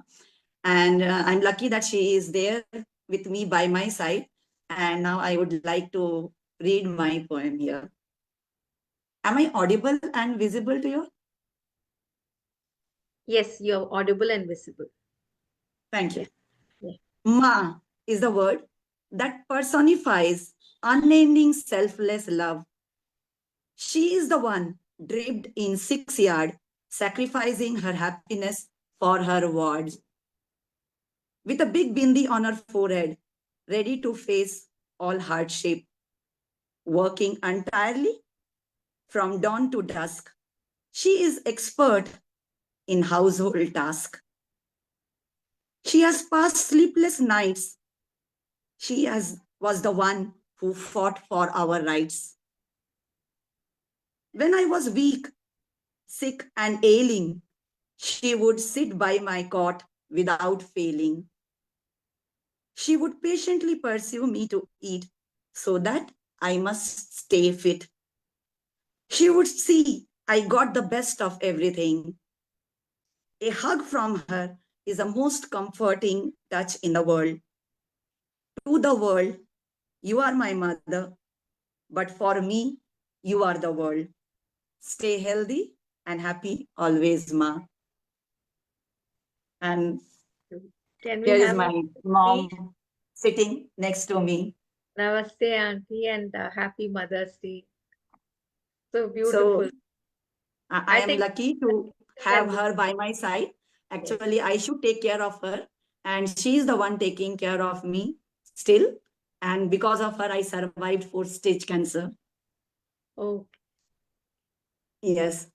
And I'm lucky that she is there with me by my side. And now I would like to read my poem here. Am I audible and visible to you? Yes, you're audible and visible. Thank you. Yeah. Ma is the word that personifies unending selfless love. She is the one draped in 6 yards, sacrificing her happiness for her wards. With a big bindi on her forehead, ready to face all hardship, working entirely from dawn to dusk. She is expert in household tasks. She has passed sleepless nights. She was the one who fought for our rights. When I was weak, sick, and ailing, she would sit by my cot without failing. She would patiently pursue me to eat so that I must stay fit. She would see I got the best of everything. A hug from her is the most comforting touch in the world. To the world, you are my mother, but for me, you are the world. Stay healthy and happy always, Ma. And Can we here is have my a mom sitting next to me. Namaste, Auntie, and Happy Mother's Day. So So beautiful. I I am think lucky to have her by my side. Actually, I should take care of her, and she's the one taking care of me still. And because of her, I survived 4th-stage cancer. Oh, Yes.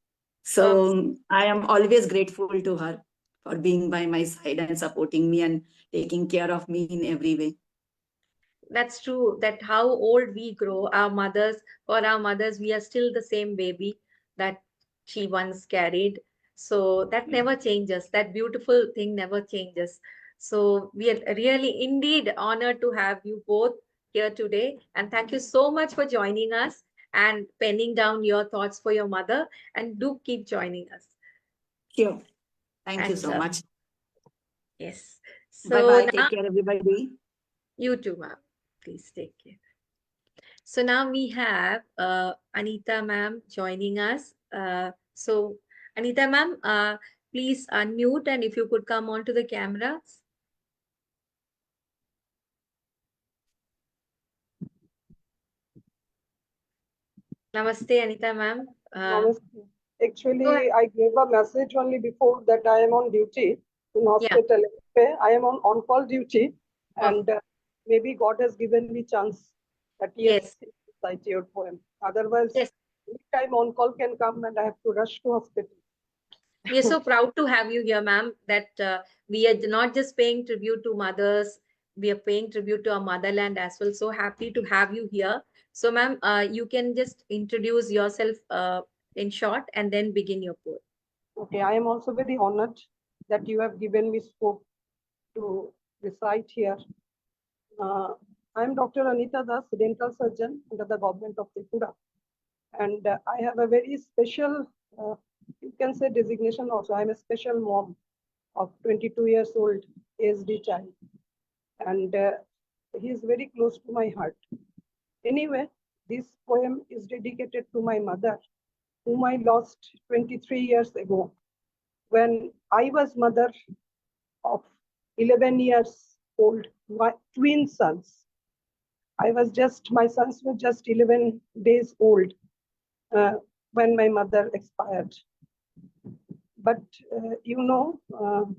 So I am always grateful to her for being by my side and supporting me and taking care of me in every way. that's true. That how old we grow, for our mothers, we are still the same baby that she once carried. So that never changes. That beautiful thing never changes. So we are really indeed honored to have you both here today. And thank you so much for joining us and penning down your thoughts for your mother. And do keep joining us. Sure. Thank you And so much. yes. Bye So bye. now Take care, everybody. you too, ma'am. Please take care. So now we have Anita ma'am joining us. So Anita ma'am, please unmute, and if you could come onto the cameras. Namaste, Anita ma'am. Namaste. Go Actually, ahead. I gave a message only before that I am on duty in Yeah. hospital. I am on call duty, Oh, and maybe God has given me chance that yes. recite your poem. Otherwise, Yes. anytime on call can come and I have to rush to hospital. We are so proud to have you here, ma'am, that we are not just paying tribute to mothers, we are paying tribute to our motherland as well. So happy to have you here. So, ma'am, you can just introduce yourself in short and then begin your poem. Okay, I am also very honored that you have given me scope to recite here. I am Dr. Anita Das, dental surgeon under the government of Tripura. And I have a very special, you can say designation also. I'm a special mom of 22 years old ASD child. And he is very close to my heart. Anyway, this poem is dedicated to my mother, whom I lost 23 years ago when I was mother of 11 years old twin sons. My sons were just 11 days old when my mother expired. But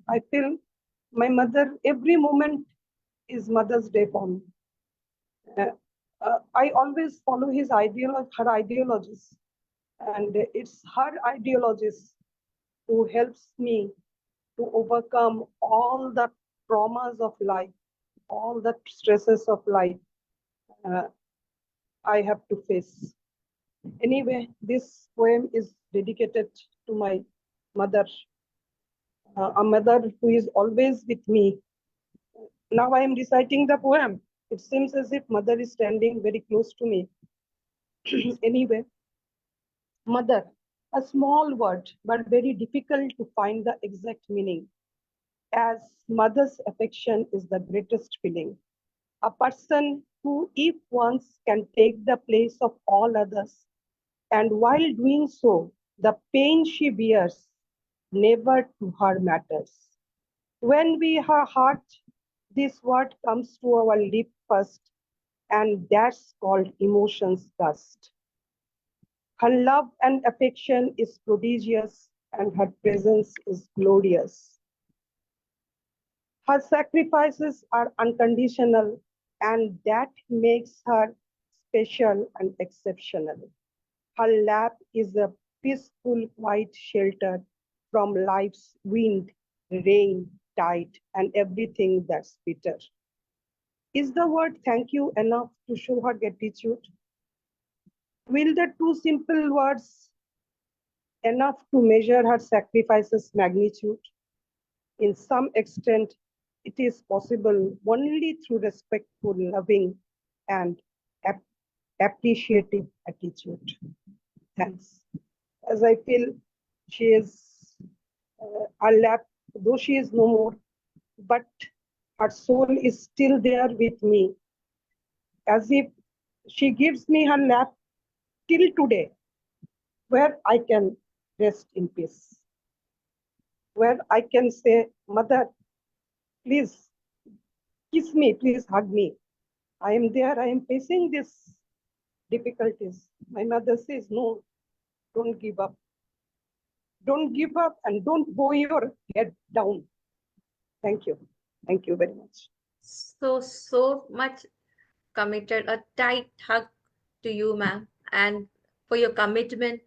I feel my mother, every moment is Mother's Day for me. I always follow her ideologies, and it's her ideologies who helps me to overcome all the traumas of life, all the stresses of life I have to face. Anyway, this poem is dedicated to my mother, a mother who is always with me. Now I am reciting the poem. It seems as if mother is standing very close to me. Anyway, mother, a small word, but very difficult to find the exact meaning, as mother's affection is the greatest feeling. A person who, if once, can take the place of all others, and while doing so, the pain she bears never to her matters. When we her heart, this word comes to our lip first, and that's called emotion's dust. Her love and affection is prodigious, and her presence is glorious. Her sacrifices are unconditional, and that makes her special and exceptional. Her lap is a peaceful, quiet shelter from life's wind, rain, tide, and everything that's bitter. Is the word thank you enough to show her gratitude? Will the two simple words enough to measure her sacrifices' magnitude? In some extent, it is possible only through respectful, loving, and appreciative attitude. Thanks. As I feel she is our lap, though she is no more, but her soul is still there with me, as if she gives me her lap till today, where I can rest in peace, where I can say, Mother, please kiss me, please hug me. I am there, I am facing these difficulties. My mother says, no, don't give up. Don't give up and don't bow your head down. Thank you. Thank you very much. So much committed. A tight hug to you, ma'am, and for your commitment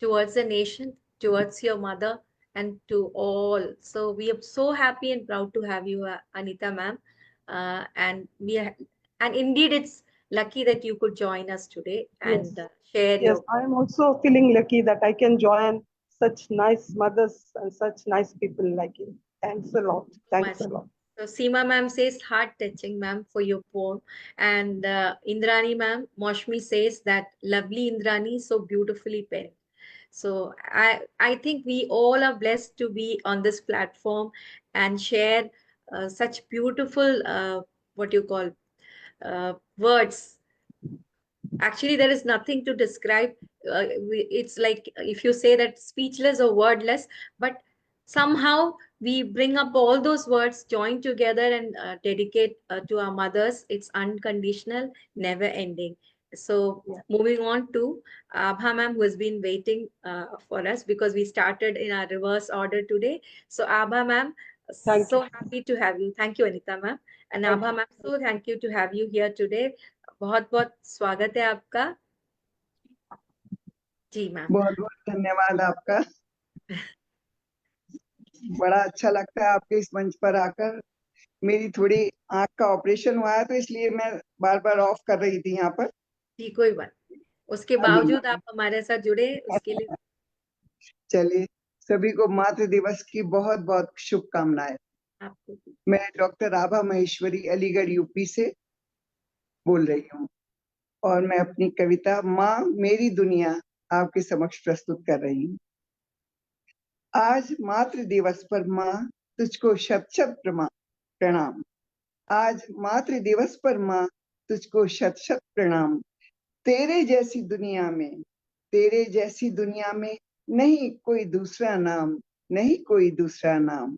towards the nation, towards your mother, and to all. So we are so happy and proud to have you, Anita, ma'am. And indeed, it's lucky that you could join us today and Yes. share Yes, your. I am also feeling lucky that I can join such nice mothers and such nice people like you. Thanks a lot. Thanks a lot. So Seema ma'am says heart touching, ma'am, for your poem. And Indrani ma'am, Moshmi says that lovely Indrani, so beautifully paired. So I think we all are blessed to be on this platform and share such beautiful what you call words. Actually, there is nothing to describe. It's like if you say that speechless or wordless, but somehow we bring up all those words, join together and dedicate to our mothers. It's unconditional, never ending. So moving on to Abha ma'am, who has been waiting for us because we started in our reverse order today. So Abha ma'am, Thank so you. happy to have you. Thank you, Anita ma'am. And Thank Abha you. ma'am, so thank you to have you here today. बहुत बहुत स्वागत है आपका। जी ma'am. बहुत बहुत धन्यवाद आपका। बड़ा अच्छा लगता है आपके इस मंच पर आकर। मेरी थोड़ी आंख का ऑपरेशन हुआ है तो इसलिए मैं बार बार ऑफ कर रही थी यहाँ पर। जी कोई बात, उसके हाँ जी। बावजूद आप हमारे साथ जुड़े उसके लिए। चलिए, सभी को मातृ दिवस की बहुत बहुत शुभकामनाएं। आपको मैं डॉक्टर आभा महेश्वरी अलीगढ़ यूपी से बोल रही हूँ और मैं अपनी कविता माँ मेरी दुनिया आपके समक्ष प्रस्तुत कर रही हूँ। आज मातृ दिवस पर माँ तुझको शत शत प्रणाम। आज मातृ दिवस पर माँ तुझको शत शत प्रणाम। तेरे जैसी दुनिया में नहीं कोई दूसरा नाम, नहीं कोई दूसरा नाम।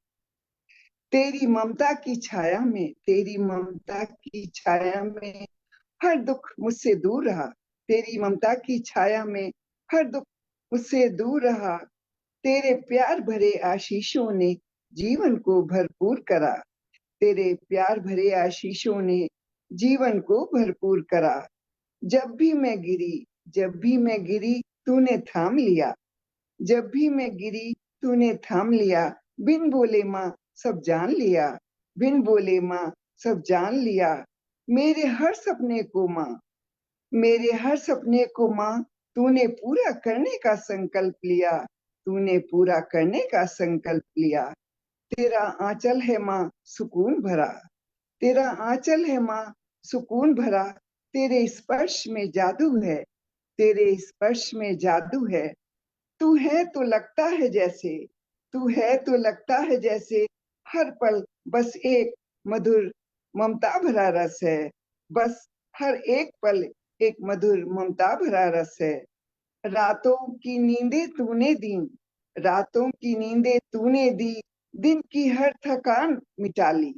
तेरी ममता की छाया में हर दुख मुझसे दूर रहा। तेरी ममता की छाया में हर दुख मुझसे दूर रहा। तेरे प्यार भरे आशीषों ने जीवन को भरपूर करा। तेरे प्यार भरे आशीषों ने जीवन को भरपूर करा। जब भी मैं गिरी तूने थाम लिया। जब भी मैं गिरी तूने थाम लिया। बिन बोले माँ सब जान लिया। बिन बोले माँ सब जान लिया। मेरे हर सपने को माँ तूने पूरा करने का संकल्प लिया। तूने पूरा करने का संकल्प लिया। तेरा आंचल है माँ सुकून भरा। तेरा आंचल है माँ सुकून भरा। तेरे स्पर्श में जादू है। तेरे स्पर्श में जादू है। तू है तो लगता है जैसे हर पल बस एक मधुर ममता भरा रस है। बस हर एक पल एक मधुर ममता भरा रस है। रातों की नींदें तूने दी। दिन की हर थकान मिटा ली।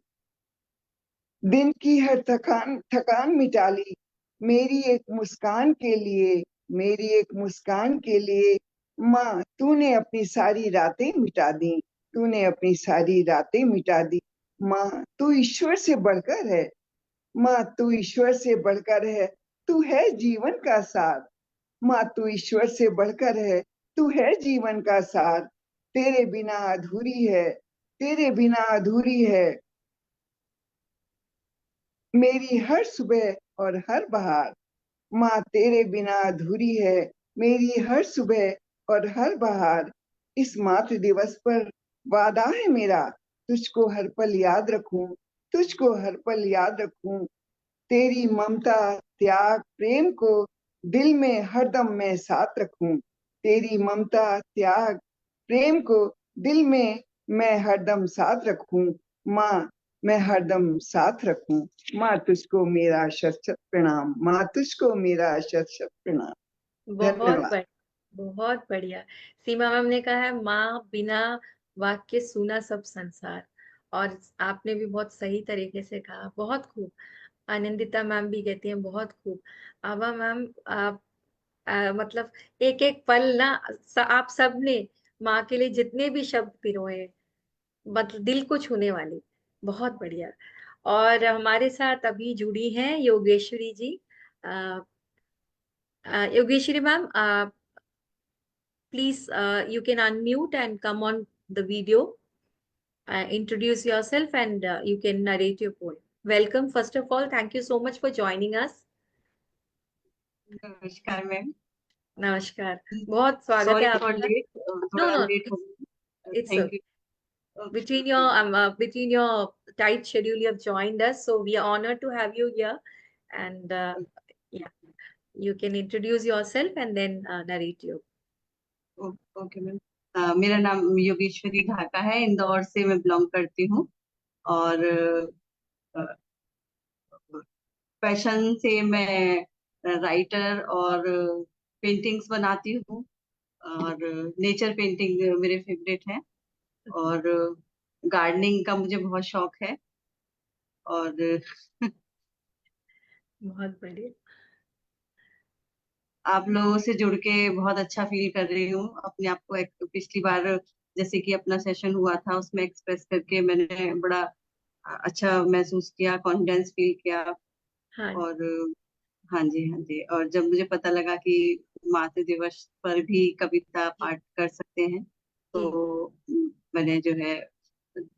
दिन की हर थकान मिटा ली। मेरी एक मुस्कान के लिए माँ तूने अपनी सारी रातें मिटा दी। तूने अपनी सारी रातें मिटा दी। माँ तू ईश्वर से बढ़कर है। माँ तू ईश्वर से बढ़कर है। तू है जीवन का सार। माँ तू ईश्वर से बढ़कर है। तू है जीवन का सार। तेरे बिना अधूरी है। तेरे बिना अधूरी है मेरी हर सुबह और हर बहार। माँ तेरे बिना अधूरी है मेरी हर सुबह और हर बहार। इस मातृ दिवस पर वादा है मेरा तुझको हर पल याद रखूं। तुझको हर पल याद रखूं। तेरी ममता त्याग प्रेम को दिल में हरदम मैं साथ रखूं। तेरी ममता त्याग प्रेम को दिल में मैं हरदम साथ रखूं। माँ मैं हरदम साथ रखूं। माँ तुझको मेरा शत शत प्रणाम, माँ तुझको मेरा शत शत प्रणाम। बहुत धन्यवाद। बढ़िया, बहुत बढ़िया। सीमा मैम ने कहा है माँ बिना वाक्य सुना सब संसार, और आपने भी बहुत सही तरीके से कहा, बहुत खूब। आनंदिता मैम भी कहती हैं बहुत खूब। आभा मैम, आप मतलब एक एक पल ना, आप सबने माँ के लिए जितने भी शब्द पिरोए, मतलब दिल को छूने वाली, बहुत बढ़िया। और हमारे साथ अभी जुड़ी हैं Yogeshwari ji. Uh, Yogeshwari ma'am, please, you can unmute and come on the video, introduce yourself, and you can narrate your poem. Welcome, first of all. Thank you so much for joining us. नमस्कार मैम। नमस्कार, बहुत स्वागत sorry है for आपका। Late, No, थोड़ा no, late हो गई। it's thank you. between your tight schedule, you have joined us, so we are honored to have you here. And yeah, you can introduce yourself and then narrate you. Okay ma'am. मेरा नाम योगेश्वरी ढाका है, इंदौर से मैं belong करती हूँ। और passion से मैं राइटर और पेंटिंग्स बनाती हूँ, और नेचर पेंटिंग मेरे फेवरेट है, और गार्डनिंग का मुझे बहुत शौक है। और बहुत बढ़िया। आप लोगों से जुड़ के बहुत अच्छा फील कर रही हूँ अपने आप को। पिछली बार जैसे कि अपना सेशन हुआ था, उसमें एक्सप्रेस करके मैंने बड़ा अच्छा महसूस किया, कॉन्फिडेंस फील किया। हाँ और हाँ जी, हाँ जी। और जब मुझे पता लगा कि मातृ दिवस पर भी कविता पाठ कर सकते हैं, जी। तो मैंने जो है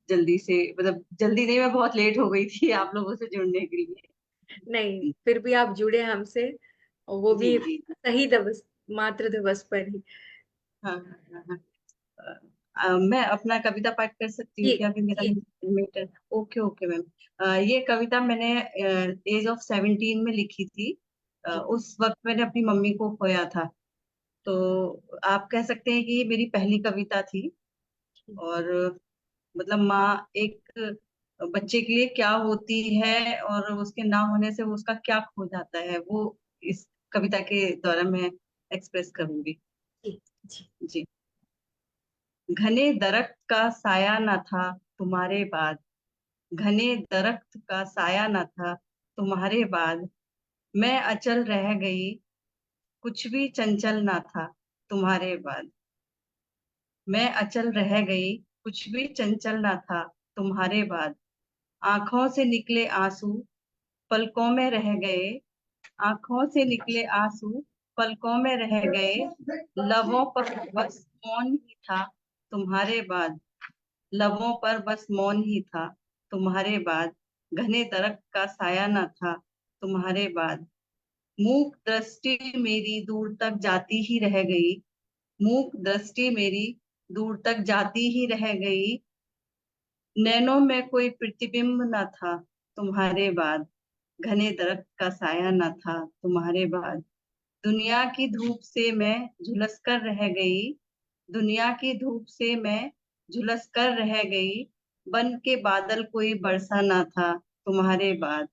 जल्दी से, मतलब जल्दी नहीं, मैं बहुत लेट हो गई थी आप लोगों से जुड़ने के लिए। नहीं, फिर भी आप जुड़े हमसे, और वो जी भी जी। सही दिवस, मातृ दिवस पर ही। हाँ हाँ हाँ। मैं अपना कविता पाठ कर सकती हूँ जी क्या? अभी मेरा जी। मीटर। Okay okay ma'am. ये कविता मैंने एज ऑफ 17 में लिखी थी। जी उस वक्त मैंने अपनी मम्मी को खोया था, तो आप कह सकते हैं कि ये मेरी पहली कविता थी। और मतलब माँ एक बच्चे के लिए क्या होती है, और उसके ना होने से वो उसका क्या खो जाता है, वो इस कविता के द्वारा मैं एक्सप्रेस करूंगी। जी जी। जी। घने दरख्त का साया न था तुम्हारे बाद, घने दरख्त का साया न था तुम्हारे बाद, मैं अचल रह गई, कुछ भी चंचल ना था तुम्हारे बाद। मैं अचल रह गई, कुछ भी चंचल ना था तुम्हारे बाद। आंखों से निकले आंसू पलकों में रह गए, आंखों से निकले आंसू पलकों में रह गए, लबों पर बस मौन ही था तुम्हारे बाद, लबों पर बस मौन ही था तुम्हारे बाद। घने दरख्त का साया न था तुम्हारे बाद। मूक दृष्टि मेरी दूर तक जाती ही रह गई, मूक दृष्टि मेरी दूर तक जाती ही रह गई, नैनों में कोई प्रतिबिंब न था तुम्हारे बाद। घने दरख्त का साया न था तुम्हारे बाद। दुनिया की धूप से मैं झुलस कर रह गई, दुनिया की धूप से मैं झुलस कर रह गई, बन के बादल कोई बरसा ना था तुम्हारे बाद।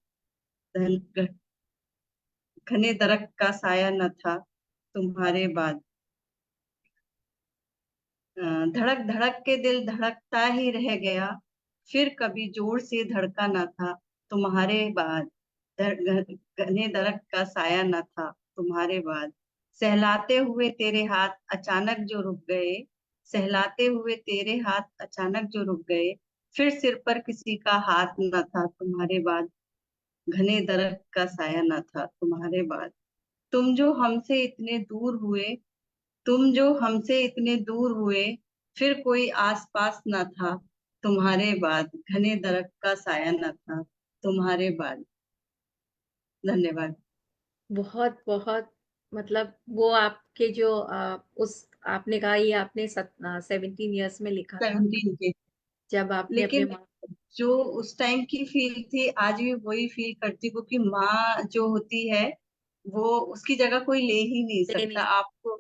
घने दरख्त का साया न था तुम्हारे बाद। धड़क धड़क के दिल धड़कता ही रह गया, फिर कभी जोर से धड़का न था तुम्हारे बाद। घने दरख्त का साया न था तुम्हारे बाद। सहलाते हुए तेरे हाथ अचानक जो रुक गए, सहलाते हुए तेरे हाथ अचानक जो रुक गए, फिर सिर पर किसी का हाथ न था तुम्हारे बाद। घने दरख्त का साया न था तुम्हारे बाद। तुम जो हमसे इतने दूर हुए, तुम जो हमसे इतने दूर हुए, फिर कोई आस पास न था तुम्हारे बाद। घने दरख्त का साया न था तुम्हारे बाद। धन्यवाद। बहुत बहुत, मतलब वो आपके जो उस आपने कहा, ये आपने 17 ईयर्स में लिखा था, 17 के। जब आपने अपने लेकिन माँ जो उस टाइम की फील थी, आज भी वही फील करती हूँ, क्योंकि माँ जो होती है वो उसकी जगह कोई ले ही नहीं ले नहीं सकता। आपको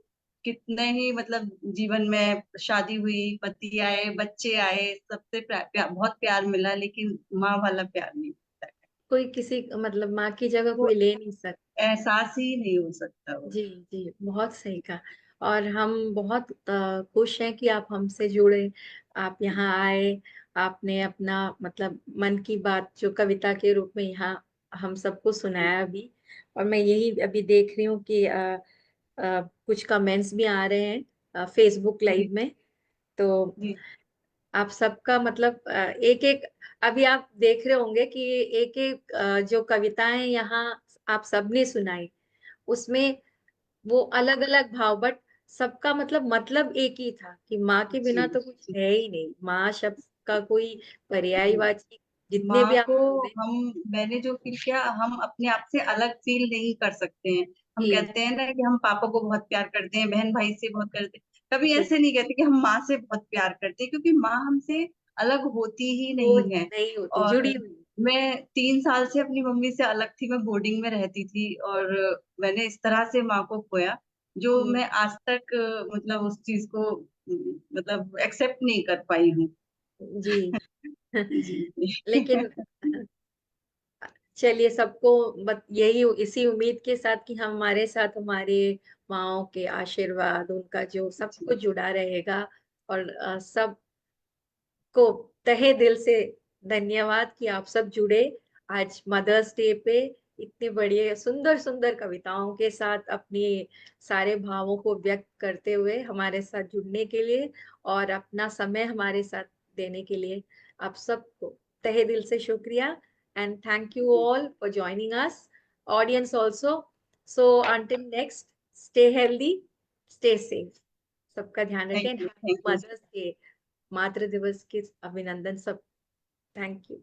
कितने ही मतलब जीवन में शादी हुई, पति आए, बच्चे आए, सबसे बहुत प्यार मिला, लेकिन माँ वाला प्यार नहीं मिलता है। कोई किसी मतलब माँ की जगह वो कोई ले नहीं सकता। एहसास ही नहीं हो सकता वो। जी जी, बहुत सही कहा। और हम बहुत खुश हैं कि आप हमसे जुड़े, आप यहाँ आए, आपने अपना मतलब मन की बात जो कविता के रूप में यहाँ हम सबको सुनाया अभी। और मैं यही अभी देख रही हूँ कि कुछ कमेंट्स भी आ रहे हैं फेसबुक जी लाइव में। तो जी आप सबका मतलब एक एक, अभी आप देख रहे होंगे कि एक एक जो कविताएं यहाँ आप सबने सुनाई, उसमें वो अलग अलग भाव, बट सबका मतलब एक ही था कि माँ के जी बिना तो कुछ जी है ही नहीं। माँ शब्द का कोई जी। पर्यायवाची जितने माँ भी आप को बोले। मैंने जो फील किया, हम अपने आप से अलग फील नहीं कर सकते हैं। हम जी कहते हैं ना कि हम पापा को बहुत प्यार करते हैं, बहन भाई से बहुत करते हैं, कभी जी, ऐसे नहीं कहते कि हम माँ से बहुत प्यार करते हैं, क्योंकि माँ हमसे अलग होती ही वो नहीं है। नहीं होती, और जुड़ी हुई। मैं 3 साल से अपनी मम्मी से अलग थी, मैं बोर्डिंग में रहती थी, और मैंने इस तरह से माँ को खोया, जो हम्म, मैं आज तक मतलब उस चीज को मतलब एक्सेप्ट नहीं कर पाई हूँ। जी। जी लेकिन चलिए, सबको यही इसी उम्मीद के साथ कि हमारे साथ हमारे माँओं के आशीर्वाद, उनका जो सब जी कुछ जुड़ा रहेगा। और सब को तहे दिल से धन्यवाद कि आप सब जुड़े आज मदर्स डे पे, इतनी बढ़िया सुंदर सुंदर कविताओं के साथ अपनी सारे भावों को व्यक्त करते हुए हमारे साथ जुड़ने के लिए और अपना समय हमारे साथ देने के लिए आप सबको तहे दिल से शुक्रिया। And thank you all for joining us, audience also. So until next, stay healthy, stay safe, सबका ध्यान रखें। Thank happy you mother's day, मातृ दिवस के अभिनंदन सब। Thank you.